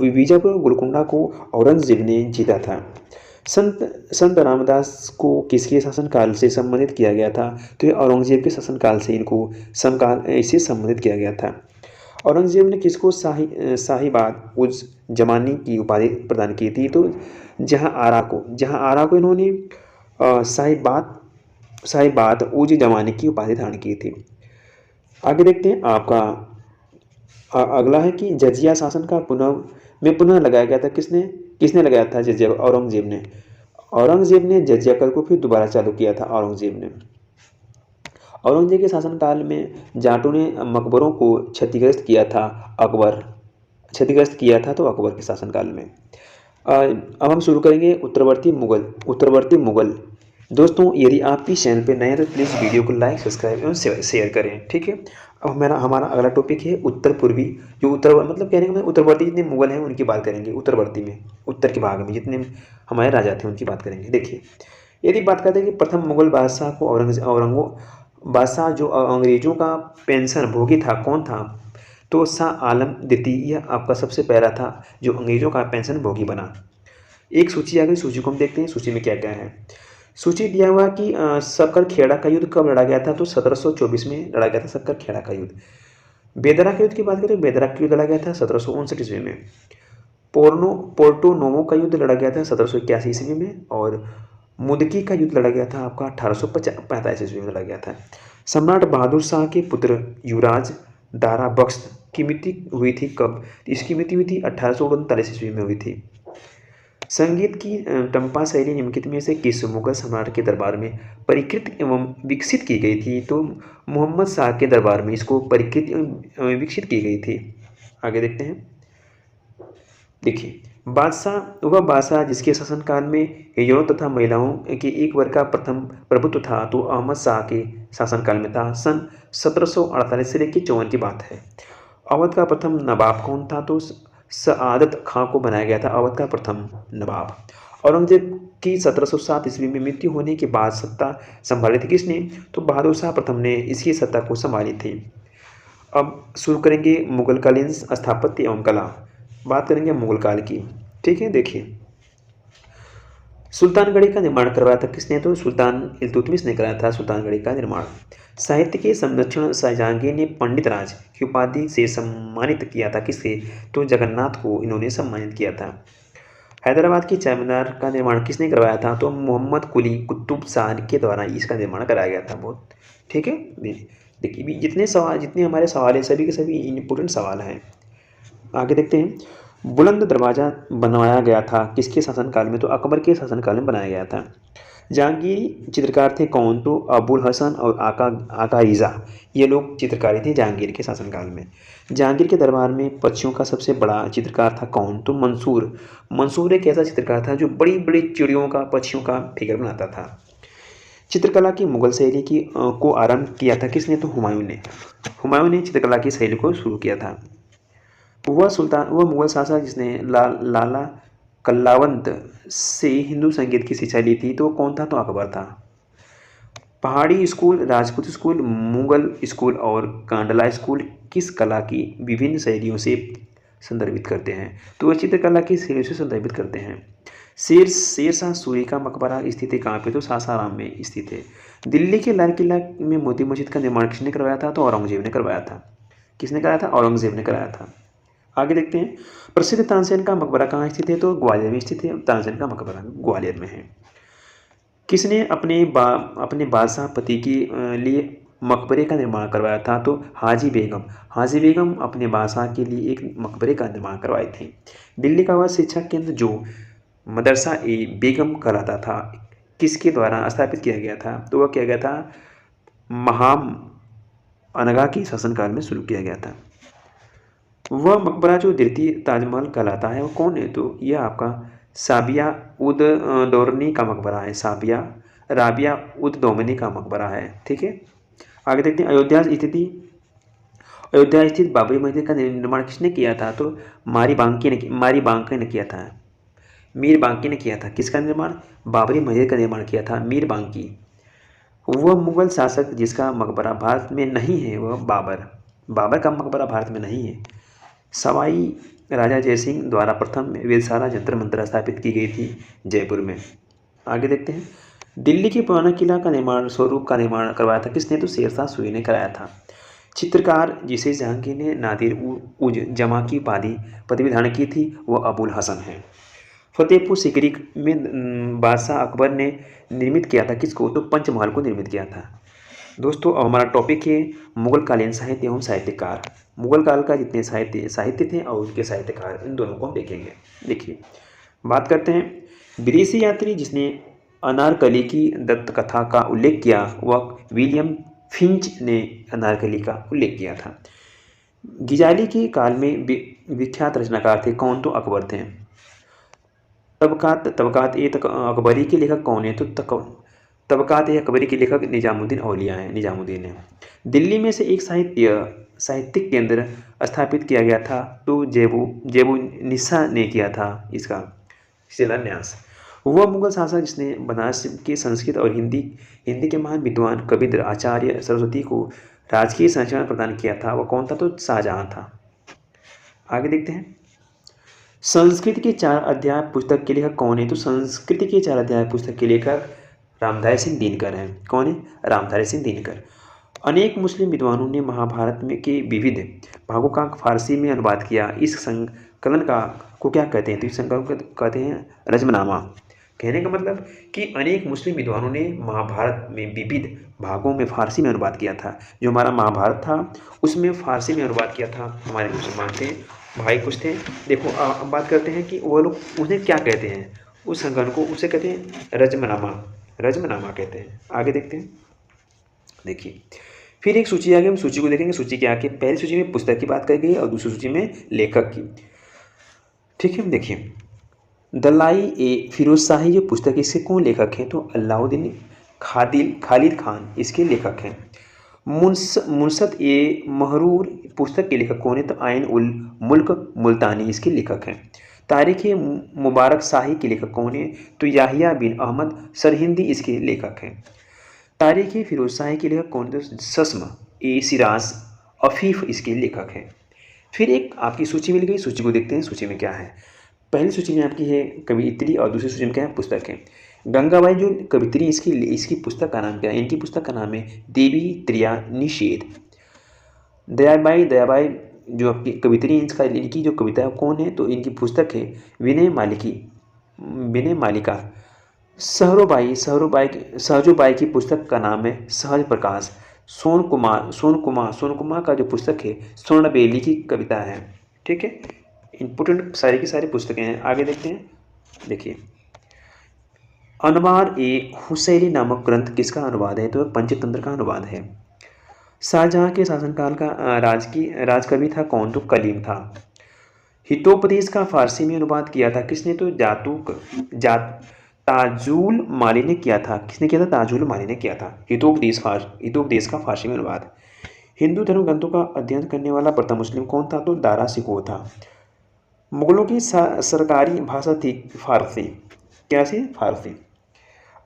बीजापुर और गोलकुंडा को औरंगजेब ने जीता था। संत रामदास को किसके शासनकाल से संबंधित किया गया था, तो ये औरंगजेब के शासनकाल से इनको इसे संबंधित किया गया था। औरंगजेब ने किसको शाहीबाद उज जमानी की उपाधि प्रदान की थी, तो जहां आरा को इन्होंने शाहीबाद उज जमानी की उपाधि धारण की थी। आगे देखते हैं। आपका अगला है कि जजिया शासन का पुनः लगाया गया था किसने लगाया था, जजिया औरंगजेब ने जजिया कर को फिर दोबारा चालू किया था। औरंगजेब के शासनकाल में जाटों ने मकबरों को क्षतिग्रस्त किया था तो अकबर के शासनकाल में। अब हम शुरू करेंगे उत्तरवर्ती मुगल। दोस्तों यदि आप इस चैनल पे नए हैं तो प्लीज़ वीडियो को लाइक सब्सक्राइब एवं शेयर करें, ठीक है। अब हमारा अगला टॉपिक है उत्तर पूर्वी। जो उत्तर मतलब कहने का मतलब उत्तरवर्ती जितने मुगल हैं उनकी बात करेंगे, उत्तरवर्ती में उत्तर के भाग में जितने हमारे राजा थे उनकी बात करेंगे। देखिए यदि बात करते हैं कि प्रथम मुगल बादशाह को औरंगो बादशाह जो अंग्रेजों का पेंशन भोगी था कौन था, तो शाह आलम द्वितीय यह आपका सबसे पहला था जो अंग्रेजों का पेंशन भोगी बना। एक सूची आ गई, सूची को हम देखते हैं सूची में क्या क्या है। सूची दिया हुआ कि सक्कर खेड़ा का युद्ध कब लड़ा गया था, तो 1724 में लड़ा गया था सक्कर खेड़ा का युद्ध। बेदरा के युद्ध की बात करें, बेदरा का युद्ध लड़ा गया था 1759 ईस्वी में। पोर्टो नोवो का युद्ध लड़ा गया था 1781 ईस्वी में। और मुदकी का युद्ध लड़ा गया था आपका 1845 ईस्वी में लड़ा गया था। सम्राट बहादुर शाह के पुत्र युवराज दारा बख्श की मृत्यु हुई थी कब, इसकी मृत्यु हुई थी 1839 ईस्वी में हुई थी। संगीत की टंपा शैली निम्नलिखित में से किस मुगल सम्राट के दरबार में परिकृत एवं विकसित की गई थी, तो मोहम्मद शाह के दरबार में इसको परिकृत एवं विकसित की गई थी। आगे देखते हैं। देखिए वह बादशाह जिसके शासनकाल में हिजड़ों तथा महिलाओं के एक वर्ग का प्रथम प्रभुत्व था, तो अहमद शाह के शासनकाल में था। सन 1748 से लेकर 54 की बात है। अवध का प्रथम नवाब कौन था, तो सआदत खां को बनाया गया था अवध का प्रथम नवाब। औरंगजेब की 1707 ईस्वी में मृत्यु होने के बाद सत्ता संभाली थी किसने, तो बहादुर शाह प्रथम ने इसकी सत्ता को संभाली थी। अब शुरू करेंगे मुगलकालीन स्थापत्य एवं कला। बात करेंगे मुगल काल की, ठीक है। देखिए सुल्तानगढ़ी का निर्माण करवाया था किसने, तो सुल्तान इल्तुतमिश ने कराया था सुल्तानगढ़ी का निर्माण। साहित्य के संरक्षण शाहजहांगीर ने पंडित राज की उपाधि से सम्मानित किया था किससे, तो जगन्नाथ को इन्होंने सम्मानित किया था। हैदराबाद की चाय मीनार का निर्माण किसने करवाया था, तो मोहम्मद कुली कुतुब शाह के द्वारा इसका निर्माण कराया गया था। बहुत ठीक है। देखिए जितने हमारे सवाल हैं सभी के सभी इम्पोर्टेंट सवाल हैं। आगे देखते हैं। बुलंद दरवाज़ा बनवाया गया था किसके शासनकाल में, तो अकबर के शासनकाल में बनाया गया था। जहांगीरी चित्रकार थे कौन, तो अबुल हसन और आका रिजा, ये लोग चित्रकारी थे जहांगीर के शासनकाल में। जहांगीर के दरबार में पक्षियों का सबसे बड़ा चित्रकार था कौन, तो मंसूर। मंसूर एक ऐसा चित्रकार था जो बड़ी बड़ी चिड़ियों का पक्षियों का फिगर बनाता था। चित्रकला की मुगल शैली को आरंभ किया था किसने, तो हुमायूं ने। हुमायूं ने चित्रकला की शैली को शुरू किया था। वह मुगल शासक जिसने लाला कल्लावंत से हिंदू संगीत की शिक्षा ली थी, तो कौन था, तो अकबर था। पहाड़ी school, Rajput school, Mughal school और कांडला स्कूल किस कला की विभिन्न शैलियों से संदर्भित करते हैं, तो वह चित्रकला की शैली से संदर्भित करते हैं। शेरशाह सूरी का मकबरा स्थित है कहाँ पे, तो सासाराम में स्थित है। दिल्ली के लाल किला में मोती मस्जिद का निर्माण किसने करवाया था, तो औरंगजेब ने करवाया था। किसने कराया था, औरंगजेब ने कराया था। आगे देखते हैं। प्रसिद्ध तानसेन का मकबरा कहाँ स्थित है, तो ग्वालियर में स्थित है। तानसेन का मकबरा ग्वालियर में है। किसने अपने बादशाह पति के लिए मकबरे का निर्माण करवाया था, तो हाजी बेगम। हाजी बेगम अपने बादशाह के लिए एक मकबरे का निर्माण करवाए थे। दिल्ली का वह शिक्षा केंद्र जो मदरसा ए बेगम कहलाता था किसके द्वारा स्थापित किया गया था, तो वह किया गया था महाम अनगा के शासनकाल में शुरू किया गया था। वह मकबरा जो द्वितीय ताजमहल कहलाता है वो कौन है, तो यह आपका साबिया उद दौरनी का मकबरा है। राबिया उद दोमनी का मकबरा है, ठीक है। आगे देखते हैं। अयोध्या स्थित बाबरी मस्जिद का निर्माण किसने किया था, तो मारी बांके ने किया था। मीर बांकी ने किया था। किसका निर्माण, बाबरी मस्जिद का निर्माण किया था मीर बांकी। वह मुगल शासक जिसका मकबरा भारत में नहीं है, वह बाबर का मकबरा भारत में नहीं है। सवाई राजा जयसिंह द्वारा प्रथम वेलसारा जंतर मंतर स्थापित की गई थी जयपुर में। आगे देखते हैं। दिल्ली के पुराना किला का निर्माण स्वरूप का निर्माण करवाया था किसने, तो शेरशाह सूरी ने कराया था। चित्रकार जिसे जहांगीर ने नादिर उज जमा की पदवी धारण की थी वह अबुल हसन है। फतेहपुर सीकरी में बादशाह अकबर ने निर्मित किया था किसको, तो पंचमहल को निर्मित किया था। दोस्तों अब हमारा टॉपिक है मुगलकालीन साहित्य एवं साहित्यकार। मुगल काल का जितने साहित्य थे और उनके साहित्यकार, इन दोनों को हम देखेंगे। देखिए बात करते हैं। विदेशी यात्री जिसने अनारकली की दत्त कथा का उल्लेख किया वह विलियम फिंच ने अनारकली का उल्लेख किया था। गिजाली के काल में विख्यात रचनाकार थे कौन, तो अकबर थे। अकबरी के लेखक कौन है? तो तबकात ए अकबरी के लेखक निजामुद्दीन औलिया हैं, निजामुद्दीन है। दिल्ली में से एक साहित्यिक केंद्र स्थापित किया गया था, तो जेबू निस्सा ने किया था इसका शिलान्यास। वह मुगल शासक जिसने बनारस के संस्कृत और हिंदी हिंदी के महान विद्वान कविंद्र आचार्य सरस्वती को राजकीय संरक्षण प्रदान किया था, वह कौन था? तो शाहजहां था। आगे देखते हैं, संस्कृत के 4 अध्याय पुस्तक के लेखक कौन है? तो संस्कृत के 4 अध्याय पुस्तक के लेखक रामधारी सिंह दिनकर हैं। कौन है? रामधारी सिंह दिनकर। अनेक मुस्लिम विद्वानों ने महाभारत में के विविध भागों का फारसी में अनुवाद किया। इस संकलन को क्या कहते हैं? तो इस संकलन को कहते हैं रजमनामा। कहने का मतलब कि अनेक मुस्लिम विद्वानों ने महाभारत में विविध भागों में फारसी में अनुवाद किया था। जो हमारा महाभारत था उसमें फारसी में अनुवाद किया था हमारे मुसलमान थे, भाई कुछ थे। देखो अब बात करते हैं कि वो लोग उन्हें क्या कहते हैं, उस संकलन को उसे कहते हैं रजमनामा, रजमनामा कहते हैं। आगे देखते हैं, देखिए फिर एक सूची आ गई, हम सूची को देखेंगे। सूची क्या आगे, पहली सूची में पुस्तक की बात करी गई और दूसरी सूची में लेखक की। ठीक है, देखिए दलाई ए फिरोज शाही जो पुस्तक इसके कौन लेखक हैं? तो अलाउद्दीन खालिद खान इसके लेखक हैं। मुनसत ए महरूर पुस्तक के लेखक कौन है? तो आइन उल मुल्क मुल्तानी इसके लेखक हैं। तारीख मुबारक शाही के लेखक कौन है? तो याहिया बिन अहमद सरहिंदी इसके लेखक हैं। तारीख फिरोज शाही के लेखक कौन है? तो सस्म ए सिराज अफीफ इसके लेखक हैं। फिर एक आपकी सूची मिल गई, सूची को देखते हैं सूची में क्या है। पहली सूची में आपकी है कवियत्री और दूसरी सूची में क्या है? पुस्तक है। गंगाबाई जो कवित्री इसकी पुस्तक का नाम क्या है? इनकी पुस्तक का नाम है देवी त्रिया निषेध। दयाबाई जो आपकी कवित्री इनकी जो कविता है कौन है? तो इनकी पुस्तक है विनय मालिका। सहजोबाई की पुस्तक का नाम है सहज प्रकाश। सोन कुमार का जो पुस्तक है स्वर्णबेली की कविता है। ठीक है, इंपोर्टेंट सारी की सारी पुस्तकें हैं। आगे देखते हैं, देखिए अनवार ए हुसैनी नामक ग्रंथ किसका अनुवाद है? तो पंचतंत्र का अनुवाद है। शाहजहां के शासनकाल का राजकवि था कौन? तो कलीम था। हितोपदेश का फारसी में अनुवाद किया था किसने? तो ताजुल माली ने किया था। किसने किया था? ताजुल माली ने किया था हितोपदेश का फारसी में अनुवाद। हिंदू धर्म ग्रंथों का अध्ययन करने वाला प्रथम मुस्लिम कौन था? तो दारा शिकोह था। मुगलों की सरकारी भाषा थी फारसी। क्या थी? फारसी।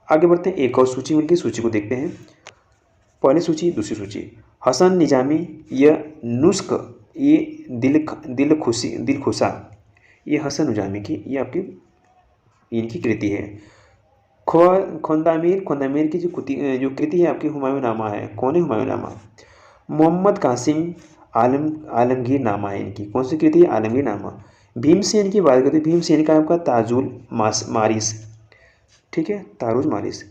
आगे बढ़ते हैं, एक और सूची मिलती, सूची को देखते हैं। पहली सूची, दूसरी सूची। हसन निजामी या नुस्ख ये दिलखुशा, ये हसन निजामी की ये आपकी इनकी कृति है। खोंदामीर की जो कृति है आपकी हुमायूं नामा है। कौन है? हुमायूं नामा। मोहम्मद कासिम आलमगीर नामा है इनकी। कौन सी कृति है? आलमगीर नामा। भीमसेन की बात करते हैं, भीमसेन का आपका ताजुल मारिस। ठीक है, तारुज मारिस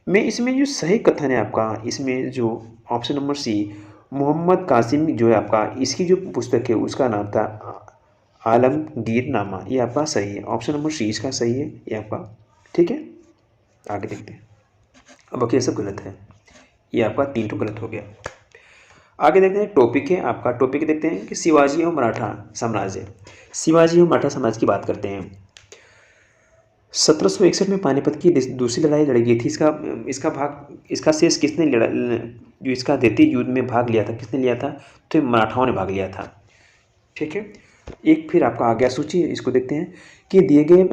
में इसमें जो सही कथन है आपका, इसमें जो option number C Mohammed Qasim जो है आपका, इसकी जो पुस्तक है उसका नाम था आलमगीर नामा। ये आपका सही है, ऑप्शन नंबर सी इसका सही है ये आपका। ठीक है, आगे देखते हैं। अब बाकी ये सब गलत है, ये आपका 3 तो गलत हो गया। आगे देखते हैं, टॉपिक है आपका। टॉपिक देखते हैं कि शिवाजी और मराठा साम्राज्य। शिवाजी और मराठा साम्राज्य की बात करते हैं। 1761 में पानीपत की दूसरी लड़ाई लड़ी गई थी। इसका शेष किसने जो इसका द्वितीय युद्ध में भाग लिया था, किसने लिया था? तो मराठाओं ने भाग लिया था। ठीक है, एक फिर आपका आ गया सूची, इसको देखते हैं कि दिए गए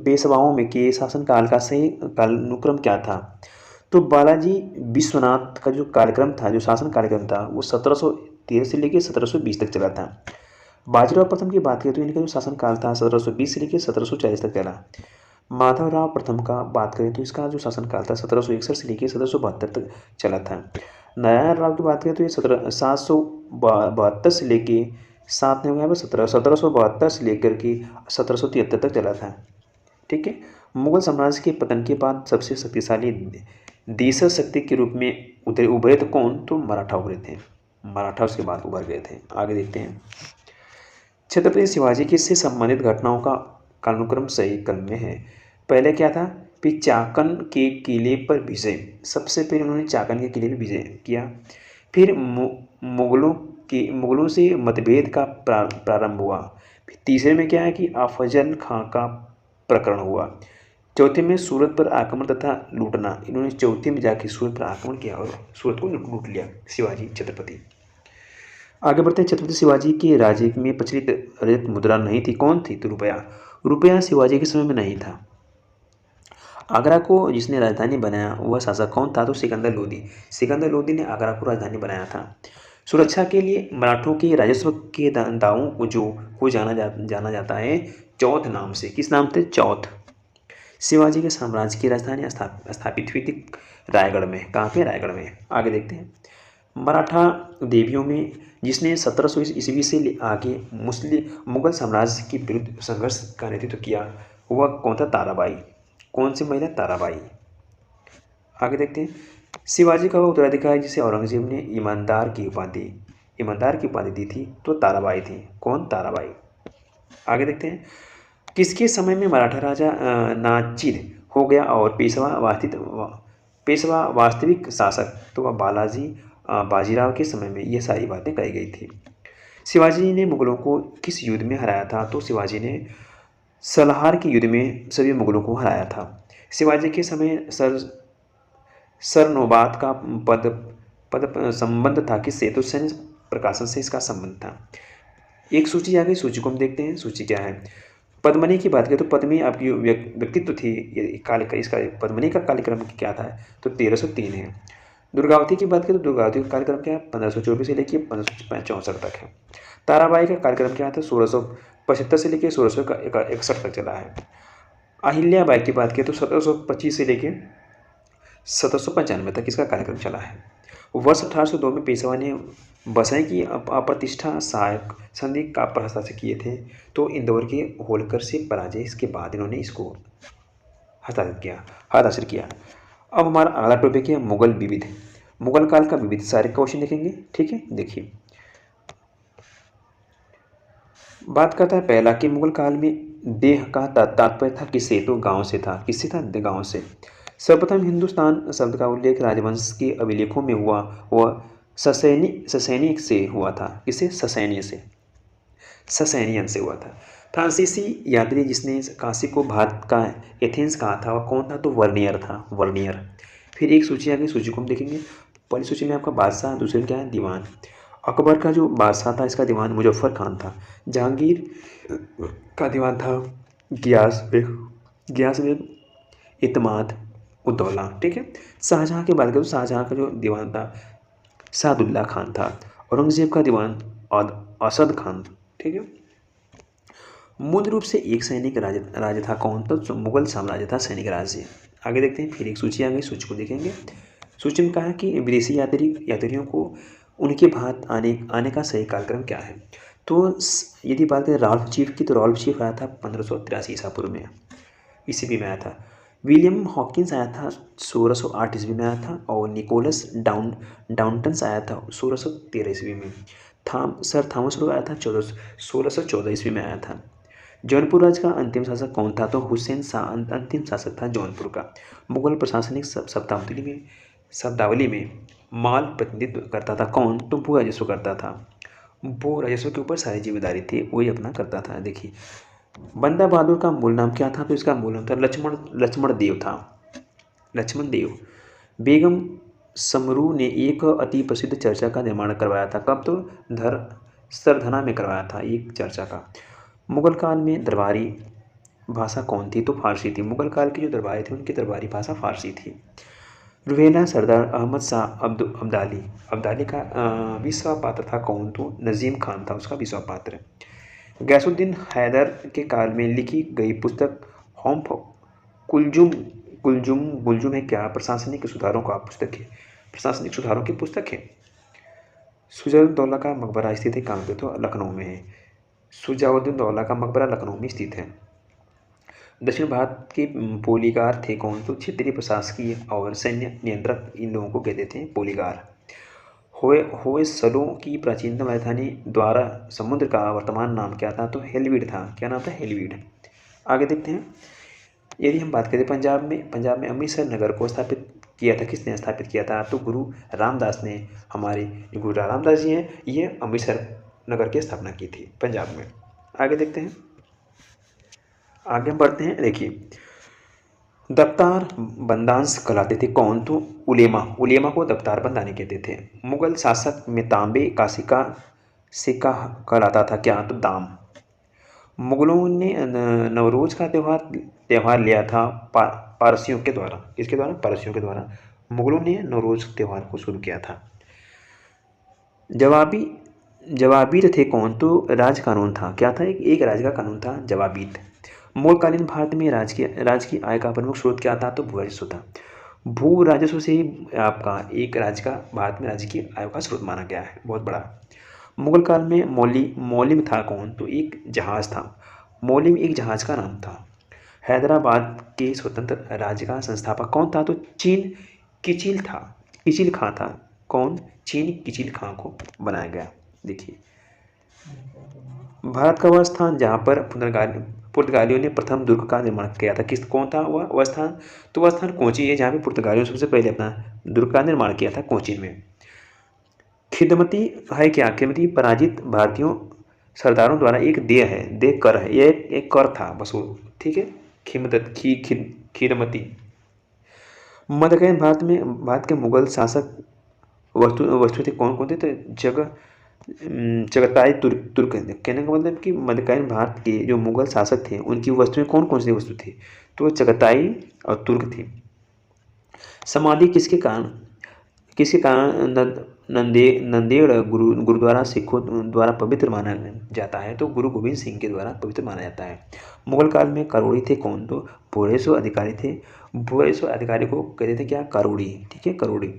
पेशवाओं में के शासनकाल का सही कालानुक्रम क्या था। तो बालाजी विश्वनाथ का जो कार्यक्रम था, जो शासन कार्यक्रम था, वो 1713 से लेकर 1720 तक चला था। बाजीराव प्रथम की बात करें तो इनका जो शासनकाल था 1720 से लेकर 1740 तक चला। माधवराव प्रथम का बात करें तो इसका जो शासनकाल था 1761 से लेकर 1772 तक चला था। नारायण राव की बात करें तो ये 772 से लेके 1772 से लेकर के 1773 तक चला था। ठीक है, मुगल साम्राज्य के पतन के बाद सबसे शक्तिशाली देशज शक्ति के रूप में उभरे तो कौन? तो मराठा उभरे थे। मराठा उसके बाद उभर गए थे। आगे देखते हैं, छत्रपति शिवाजी की से संबंधित घटनाओं का कालानुक्रम सही क्रम में है। पहले क्या था? फिर चाकन के किले पर विजय, सबसे पहले उन्होंने चाकन के किले पर विजय किया। फिर मुगलों से मतभेद का प्रारंभ हुआ। फिर तीसरे में क्या है कि अफजल खां का प्रकरण हुआ। चौथे में सूरत पर आक्रमण तथा लूटना, इन्होंने चौथे में जाके सूरत पर आक्रमण किया और सूरत को लूट लिया शिवाजी छत्रपति। आगे बढ़ते हैं। छत्रपति शिवाजी के राज्य में प्रचलित रजत मुद्रा नहीं थी, कौन थी? तो रुपया। रुपया शिवाजी के समय में नहीं था। आगरा को जिसने राजधानी बनाया वह शासक कौन था? तो सिकंदर लोदी। सिकंदर लोदी ने आगरा को राजधानी बनाया था। सुरक्षा के लिए मराठों के राजस्व के दावों को जाना जाता है चौथ नाम से। किस नाम से? चौथ। शिवाजी के साम्राज्य की राजधानी स्थापित हुई थी रायगढ़ में। कहाँ पे? रायगढ़ में। आगे देखते हैं। मराठा देवियों में जिसने 1700 ईस्वी से आगे मुगल साम्राज्य के विरुद्ध संघर्ष का नेतृत्व किया वह कौन था? ताराबाई। कौन सी महिला? ताराबाई। आगे देखते हैं। शिवाजी का उत्तराधिकारी जिसे औरंगजेब ने ईमानदार की उपाधि दी थी तो ताराबाई थी। कौन? ताराबाई। आगे देखते हैं। किसके समय में मराठा राजा नाचिर हो गया और पेशवा वास्तविक शासक? तो वह बाजीराव के समय में ये सारी बातें कही गई थी। शिवाजी ने मुगलों को किस युद्ध में हराया था? तो शिवाजी ने सलाहार के युद्ध में सभी मुगलों को हराया था। शिवाजी के समय सरनोबात का पद संबंध था किससे? तो सैन्य प्रकाशन से इसका संबंध था। एक सूची आ गई, सूची को हम देखते हैं। सूची क्या है? पद्मनी की बात करें तो पद्मनी आपकी व्यक्तित्व थी, इसका पद्मनी का कार्यक्रम क्या था? तो 1303 है। दुर्गावती की बात करें तो दुर्गावती का कार्यक्रम क्या है? 1524 से लेकर 1564 तक है। ताराबाई का कार्यक्रम क्या था? 1675 से लेकर 1661 तक चला है। अहिल्याबाई की बात करें तो 1725 से लेकर 1795 तक इसका कार्यक्रम चला है। वर्ष 1802 में पेशवा ने बसई की अप्रतिष्ठा सहायक संधि का पर हस्ताक्षर किए थे तो इंदौर के होलकर से पराजय इसके बाद इन्होंने इसको हस्ताक्षर किया। अब हमारा अगला टॉपिक है मुगल विविध। मुगल काल का विविध सारे क्वेश्चन देखेंगे, ठीक है। देखिए, बात करता है पहला कि मुगल काल में देह का तात्पर्य था किससे? तो गांव से था। किससे था? गांव से। सर्वप्रथम हिंदुस्तान शब्द का उल्लेख राजवंश के अभिलेखों में हुआ, वह ससैनिक से हुआ था। किससे? ससैनियन से हुआ था। फ्रांसीसी यात्री जिसने काशी को भारत का एथेंस कहा था वह कौन था? तो वर्नियर था। वर्नियर। फिर एक सूची आ गई, सूची को हम देखेंगे। पहली सूची में आपका बादशाह, दूसरे में क्या है? दीवान। अकबर का जो बादशाह था इसका दीवान मुजफ्फर खान था। जहांगीर का दीवान था गियास बेग, इतमाद उद्दौला, ठीक है। शाहजहाँ की बात करें तो शाहजहाँ का जो दीवान था सादुल्ला खान था। औरंगजेब का दीवान असद खान, ठीक है। मूल रूप से एक सैनिक राज्य था कौन? तो मुगल साम्राज्य था सैनिक राज्य। आगे देखते हैं। फिर एक सूची आ गई, सूची को देखेंगे। सूची में कहा है कि विदेशी यात्रियों को उनके भारत आने का सही कार्यक्रम क्या है? तो यदि बात करें रॉल्फ चीफ की तो रॉल्फ चीफ आया था 1583 ईसा पूर्व में, ईस्वी में आया था। विलियम हॉकिंस आया था 1608 ईस्वी में आया था। और निकोलस डाउंटन्स आया था 1613 ईस्वी में। सर थॉमस रोड आया था 1614 ईस्वी में आया था। जौनपुर राज्य का अंतिम शासक कौन था? तो हुसैन शाह अंतिम शासक था जौनपुर का। मुगल प्रशासनिक शब्दावली में माल प्रतिनिधित्व करता था कौन? तो भू राजस्व करता था। भू राजस्व के ऊपर सारी जिम्मेदारी थी वही अपना करता था। देखिए, बंदा बहादुर का मूल नाम क्या था? तो इसका मूल नाम था लक्ष्मण देव था। लक्ष्मण देव। बेगम समरू ने एक अति प्रसिद्ध चर्चा का निर्माण करवाया था। कब? तो सरधना में करवाया था एक चर्चा का। मुगल काल में दरबारी भाषा कौन थी? तो फारसी थी। मुगल काल के जो दरबारी थे उनकी दरबारी भाषा फारसी थी। रुहेला सरदार अहमद शाह अब्दाली का विश्वा पात्र था कौन? तो नजीम खान था उसका विश्वा पात्र। गैसुद्दीन हैदर के काल में लिखी गई पुस्तक होम कुलजुम है क्या? प्रशासनिक सुधारों की पुस्तक है। सुजाउद्दौला का मकबरा स्थित है कहाँ पे? तो लखनऊ में है। सुजाउद्दौला का मकबरा लखनऊ में स्थित है। दक्षिण भारत के पोलीगार थे कौन? तो क्षेत्रीय प्रशासकीय और सैन्य नियंत्रक इन लोगों को कहते थे पोलीगार। होयसलों की प्राचीनतम राजधानी द्वारा समुद्र का वर्तमान नाम क्या था? तो हेलवीड था। क्या नाम था? हेलवीड। आगे देखते हैं। यदि हम बात करें पंजाब में अमृतसर नगर को स्थापित किया था, किसने स्थापित किया था? तो गुरु रामदास ने। हमारे गुरु रामदास जी हैं, ये अमृतसर नगर की स्थापना की थी पंजाब में। आगे देखते हैं। आगे हम बढ़ते हैं। देखिए, दफ्तार बंदांस कहलाते थे कौन? तो उलेमा। उलेमा को दफ्तार बंदानी कहते थे। मुगल शासक में तांबे कासिका सिक्का कहलाता था क्या? तो दाम। मुगलों ने नवरोज का त्यौहार त्यौहार लिया था पारसियों के द्वारा। किसके द्वारा? पारसियों के द्वारा मुगलों ने नवरोज त्यौहार को शुरू किया था। जवाबी जवाबीर थे कौन? तो राज कानून था। क्या था? एक राज्य का कानून था जवाबीर। मूलकालीन भारत में राजकीय आय का प्रमुख स्रोत क्या था? तो भू राजस्व था। भू राजस्व से ही आपका एक राज्य का भारत में राज्य की आय का स्रोत माना गया है, बहुत बड़ा। मुगल काल में मौलिम था कौन? तो एक जहाज था। मौलिम एक जहाज का नाम था। हैदराबाद के स्वतंत्र राज्य का संस्थापक कौन था? तो चीन किचिल था। किचिल खां था। कौन? चीन किचिल खां को बनाया गया। देखिए, भारत का वह स्थान जहाँ पर पुर्तगालियों ने प्रथम दुर्ग का निर्माण किया था, किस कौन था वह स्थान? तो वह स्थान कोची है, जहाँ पे पुर्तगालियों ने सबसे पहले अपना दुर्ग का निर्माण किया था, कोची में। खिदमती है क्या? खिदमती पराजित भारतीयों सरदारों द्वारा एक देय है, देय कर है, यह एक कर था वसूल। ठीक है। खिदमत खिदमती। मध्यकालीन भारत के मुगल शासक वस्तु थे कौन कौन थे? तो चगताई तुर्क। कहने का मतलब कि मध्यकालीन भारत के जो मुगल शासक थे उनकी वस्तुएं कौन कौन सी वस्तु थी? तो चगताई और तुर्क थी। समाधि किसके कारण नंदेड़ गुरुद्वारा सिखों द्वारा पवित्र माना जाता है? तो गुरु गोविंद सिंह के द्वारा पवित्र माना जाता है। मुगल काल में करोड़ी थे कौन? तो भूरेश्वर अधिकारी थे। भूरेश्वर अधिकारी को कहते थे क्या? करोड़ी। ठीक है, करोड़ी।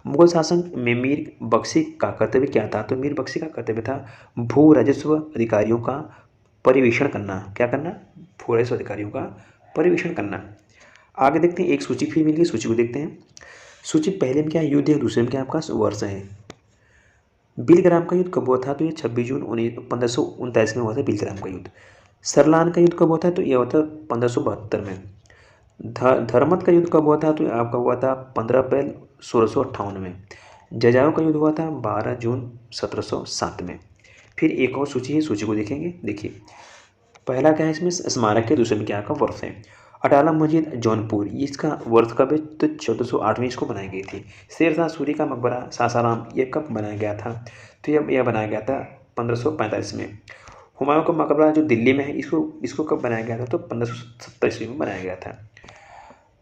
मुगल शासन में मीर बख्शी का कर्तव्य क्या था? तो मीर बख्शी का कर्तव्य था भू राजस्व अधिकारियों का परिवेषण करना। क्या करना? भू राजस्व अधिकारियों का परिवेषण करना। आगे देखते हैं, एक सूची फिर मिल गई, सूची को देखते हैं। सूची पहले में क्या है? युद्ध है, दूसरे में क्या आपका वर्ष है। बिलग्राम का युद्ध कब हुआ था? तो ये 26 जून 1539 में हुआ था बिलग्राम का युद्ध। सरलान का युद्ध कब हुआ था? तो ये हुआ था 1572 में। धर्मत का युद्ध कब हुआ था? तो आपका हुआ था 15 अप्रैल 1658 में। जजाओं का युद्ध हुआ था 12 जून 1707 में। फिर एक और सूची है, सूची को देखेंगे। देखिए, पहला क्या है इसमें? स्मारक है, दूसरे में क्या का वर्ष है। अटाला मस्जिद जौनपुर, ये इसका वर्ष कब है? तो 1408 में इसको बनाई गई थी। शेरशाह सूरी का मकबरा सासाराम, ये कब बनाया गया था? तो यह बनाया गया था 1545 में। हुमायूं का मकबरा जो दिल्ली में है, इसको कब बनाया गया था? तो 1570 ईस्वी में बनाया गया था।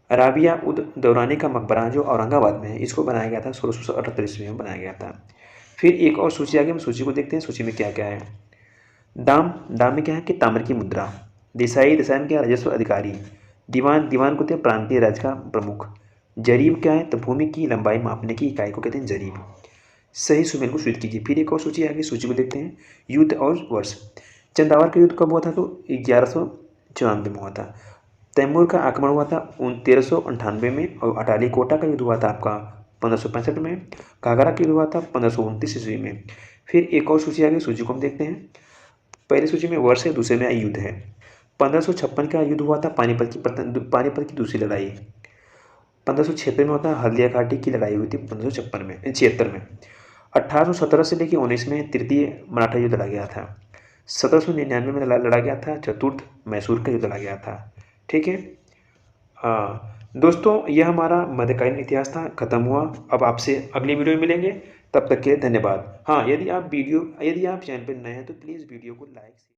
राबिया उद दौरानी का मकबरा जो औरंगाबाद में है, इसको बनाया गया था 1678 ईस्वी में बनाया गया था। फिर एक और सूची आ गई, हम सूची को देखते हैं, सूची में क्या क्या है। दाम में क्या है कि ताम्र की मुद्रा। देसाई में क्या? राजस्व अधिकारी। दीवान को कहते हैं प्रांतीय राज्य का प्रमुख। जरीब क्या है? तो भूमि की लंबाई मापने की इकाई को कहते हैं जरीब। सही सुमेल को स्वीत कीजिए। फिर एक और सूची आ गई, सूची को देखते हैं। युद्ध और वर्ष। चंदावर का युद्ध कब हुआ था? तो 1194 में हुआ था। तैमूर का आक्रमण हुआ था 1398 में। और अटाली कोटा का युद्ध हुआ था आपका 1565 में। घाघरा का युद्ध हुआ था 1529 ईस्वी में। फिर एक और सूची आ गई, सूची को हम देखते हैं। पहली सूची में वर्ष है, दूसरे में युद्ध है। 1556 का युद्ध हुआ था पानीपत की दूसरी लड़ाई। 1576 में होता है हल्दिया घाटी की लड़ाई हुई थी 1556 में 76 में। 1817 से लेकर 19 में तृतीय मराठा युद्ध लड़ा गया था। 1799 में लड़ा गया था चतुर्थ मैसूर का युद्ध लड़ा गया था। ठीक है। हाँ दोस्तों, यह हमारा मध्यकालीन इतिहास था, खत्म हुआ। अब आपसे अगली वीडियो में मिलेंगे, तब तक के लिए धन्यवाद। हाँ, यदि आप चैनल पर नए हैं तो प्लीज़ वीडियो को लाइक